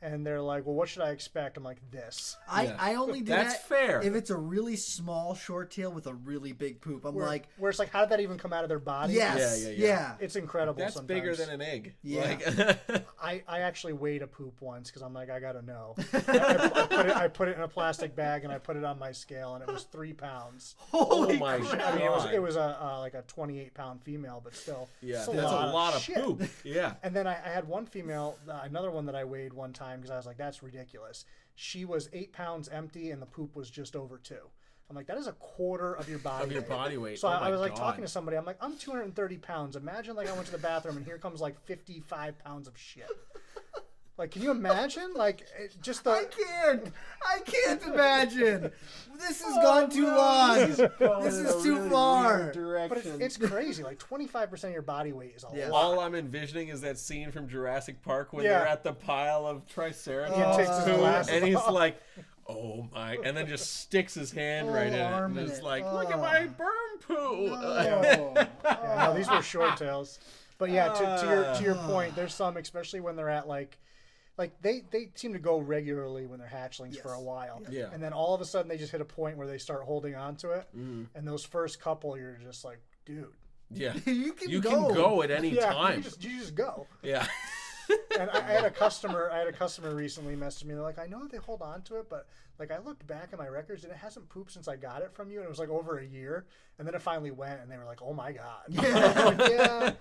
S4: and they're like, well, what should I expect? I'm like, this.
S3: I only do
S2: That's
S3: that
S2: fair.
S3: if it's a really small short tail with a really big poop. I'm like,
S4: where it's like, how did that even come out of their body?
S3: yes, yeah.
S4: It's incredible.
S2: That's
S4: sometimes.
S2: bigger than an egg.
S3: Yeah.
S2: Like,
S4: I actually weighed a poop once because I'm like, I gotta know. I put it in a plastic bag and I put it on my scale and it was 3 pounds.
S3: Holy
S2: my
S3: crap.
S4: I mean, it was a like a 28-pound female, but still,
S2: yeah,
S4: it's
S2: that's a lot of
S4: shit.
S2: poop. Yeah.
S4: And then I had one female, another one that I weighed one time because I was like, that's ridiculous. She was 8 pounds empty and the poop was just over 2. I'm like, that is a quarter of your body weight. So I was like talking to somebody. I'm like, I'm 230 pounds. Imagine like I went to the bathroom and here comes like 55 pounds of shit. Like, can you imagine? Like, just the...
S3: I can't imagine. This has gone too long. This is too far.
S4: But it's crazy. Like, 25% of your body weight is a lot.
S2: All I'm envisioning is that scene from Jurassic Park when they're at the pile of Triceratops and he's like, oh my, and then just sticks his hand right in it and is like, look at my burn poo.
S4: No, these were short tails. But yeah, to your point, there's some, especially when they're at like they seem to go regularly when they're hatchlings for a while.
S2: Yeah.
S4: And then all of a sudden they just hit a point where they start holding on to it. And those first couple, you're just like, dude.
S2: Yeah.
S3: You can
S2: go at any time.
S4: You just go.
S2: Yeah.
S4: And I had a customer recently message me. They're like, I know that they hold on to it, but like I looked back at my records and it hasn't pooped since I got it from you, and it was like over a year. And then it finally went, and they were like, oh my god. Yeah.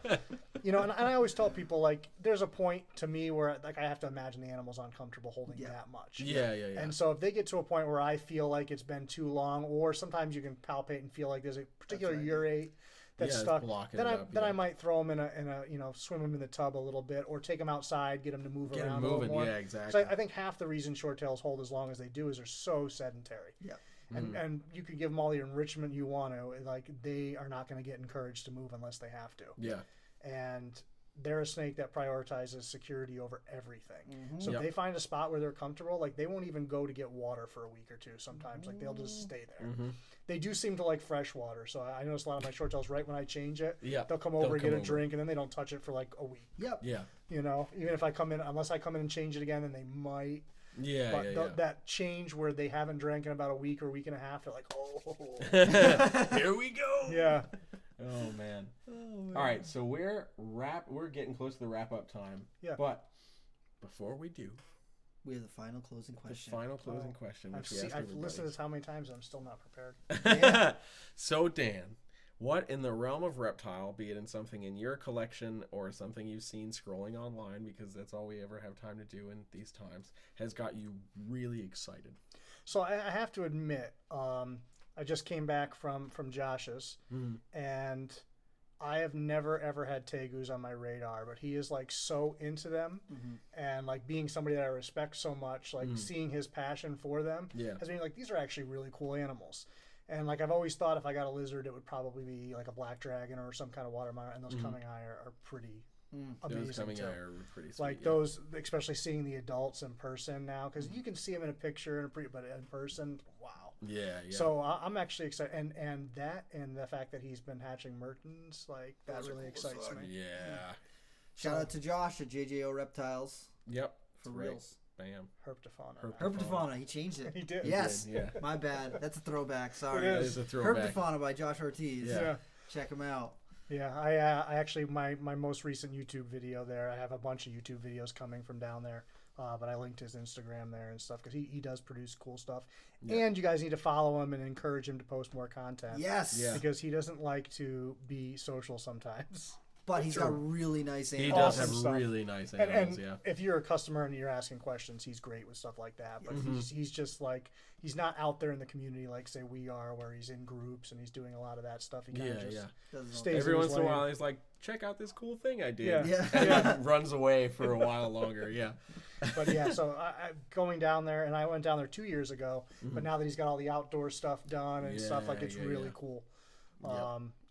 S4: You know, and I always tell people like, there's a point to me where like I have to imagine the animal's uncomfortable holding that much.
S2: Yeah.
S4: And so if they get to a point where I feel like it's been too long, or sometimes you can palpate and feel like there's a particular urate that's stuck, then I might throw them in a swim them in the tub a little bit, or take them outside, get them to move around a little more.
S2: Yeah, exactly.
S4: So I think half the reason short tails hold as long as they do is they're so sedentary.
S3: Yeah.
S4: And you can give them all the enrichment you want to, like they are not going to get encouraged to move unless they have to.
S2: Yeah.
S4: And they're a snake that prioritizes security over everything. So if they find a spot where they're comfortable, like they won't even go to get water for a week or two sometimes. Like they'll just stay there. They do seem to like fresh water. So I notice a lot of my short tails right when I change it, they'll come over and get a drink, and then they don't touch it for like a week.
S3: Yep.
S2: Yeah.
S4: You know, even if I come in, unless I come in and change it again, then they might. But that change where they haven't drank in about a week or week and a half, they're like, oh.
S2: Here we go.
S4: Yeah.
S2: Oh man. All right, so we're getting close to the wrap up time. Yeah. But before we do,
S3: we have the final closing question.
S2: Question.
S4: I've listened to this how many times and I'm still not prepared.
S2: Yeah. So Dan, what in the realm of reptile, be it in something in your collection or something you've seen scrolling online, because that's all we ever have time to do in these times, has got you really excited?
S4: So I have to admit, I just came back from Josh's, and I have never ever had tegus on my radar, but he is like so into them, and like being somebody that I respect so much, like seeing his passion for them has been like, these are actually really cool animals. And like I've always thought if I got a lizard, it would probably be like a black dragon or some kind of water mire, and those coming eye are pretty amazing.
S2: Those coming
S4: too.
S2: eye are pretty sweet.
S4: Like those, especially seeing the adults in person now, because you can see them in a picture but in person, wow.
S2: Yeah.
S4: So I'm actually excited, and that, and the fact that he's been hatching Mertens, like that really excites me.
S2: Yeah.
S3: Shout out to Josh at JJO Reptiles.
S2: Yep.
S3: For reals.
S2: Bam.
S4: Herpetofauna.
S3: He changed it.
S4: He did.
S3: Yes.
S2: He did, yeah.
S3: My bad. That's a throwback. Sorry.
S4: It
S2: is a throwback.
S3: Herpetofauna by Josh Ortiz.
S2: Yeah.
S3: Check him out.
S4: Yeah, I actually, my most recent YouTube video there, I have a bunch of YouTube videos coming from down there, but I linked his Instagram there and stuff because he does produce cool stuff. Yeah. And you guys need to follow him and encourage him to post more content.
S3: Yes.
S2: Yeah.
S4: Because he doesn't like to be social sometimes.
S3: But he's got really nice animals.
S2: He does have really nice animals,
S4: and if you're a customer and you're asking questions, he's great with stuff like that. But he's just like, he's not out there in the community like, say, we are, where he's in groups and he's doing a lot of that stuff. He kind of just stays
S2: every
S4: in
S2: once
S4: his
S2: in a
S4: lane.
S2: while, he's like, check out this cool thing I did.
S3: Yeah.
S2: And then runs away for a while longer,
S4: But yeah, so I going down there, and I went down there 2 years ago, but now that he's got all the outdoor stuff done and stuff, like it's really cool.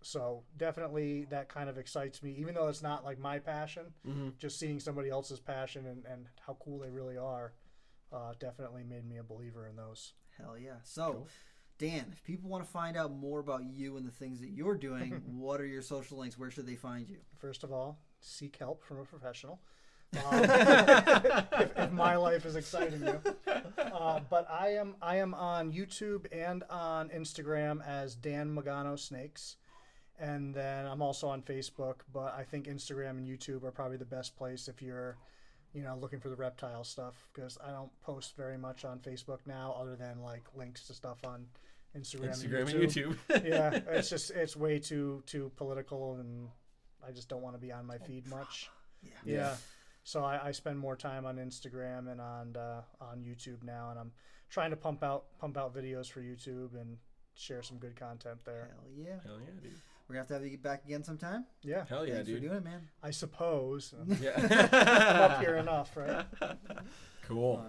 S4: So definitely that kind of excites me, even though it's not like my passion, just seeing somebody else's passion and how cool they really are, definitely made me a believer in those.
S3: Hell yeah. So, Dan, if people want to find out more about you and the things that you're doing, what are your social links? Where should they find you?
S4: First of all, seek help from a professional. if my life is exciting you. But I am on YouTube and on Instagram as Dan Magano Snakes. And then I'm also on Facebook, but I think Instagram and YouTube are probably the best place if you're, looking for the reptile stuff, because I don't post very much on Facebook now other than like links to stuff on Instagram and YouTube. Yeah, it's way too political, and I just don't want to be on my feed much. Yeah. So I spend more time on Instagram and on YouTube now, and I'm trying to pump out videos for YouTube and share some good content there.
S3: Hell yeah,
S5: dude.
S3: We're gonna have to have you back again sometime.
S4: Yeah.
S5: Hell yeah,
S3: Thanks
S5: dude.
S3: for doing it, man.
S4: I suppose.
S5: Yeah.
S4: I'm up here enough, right?
S5: Cool.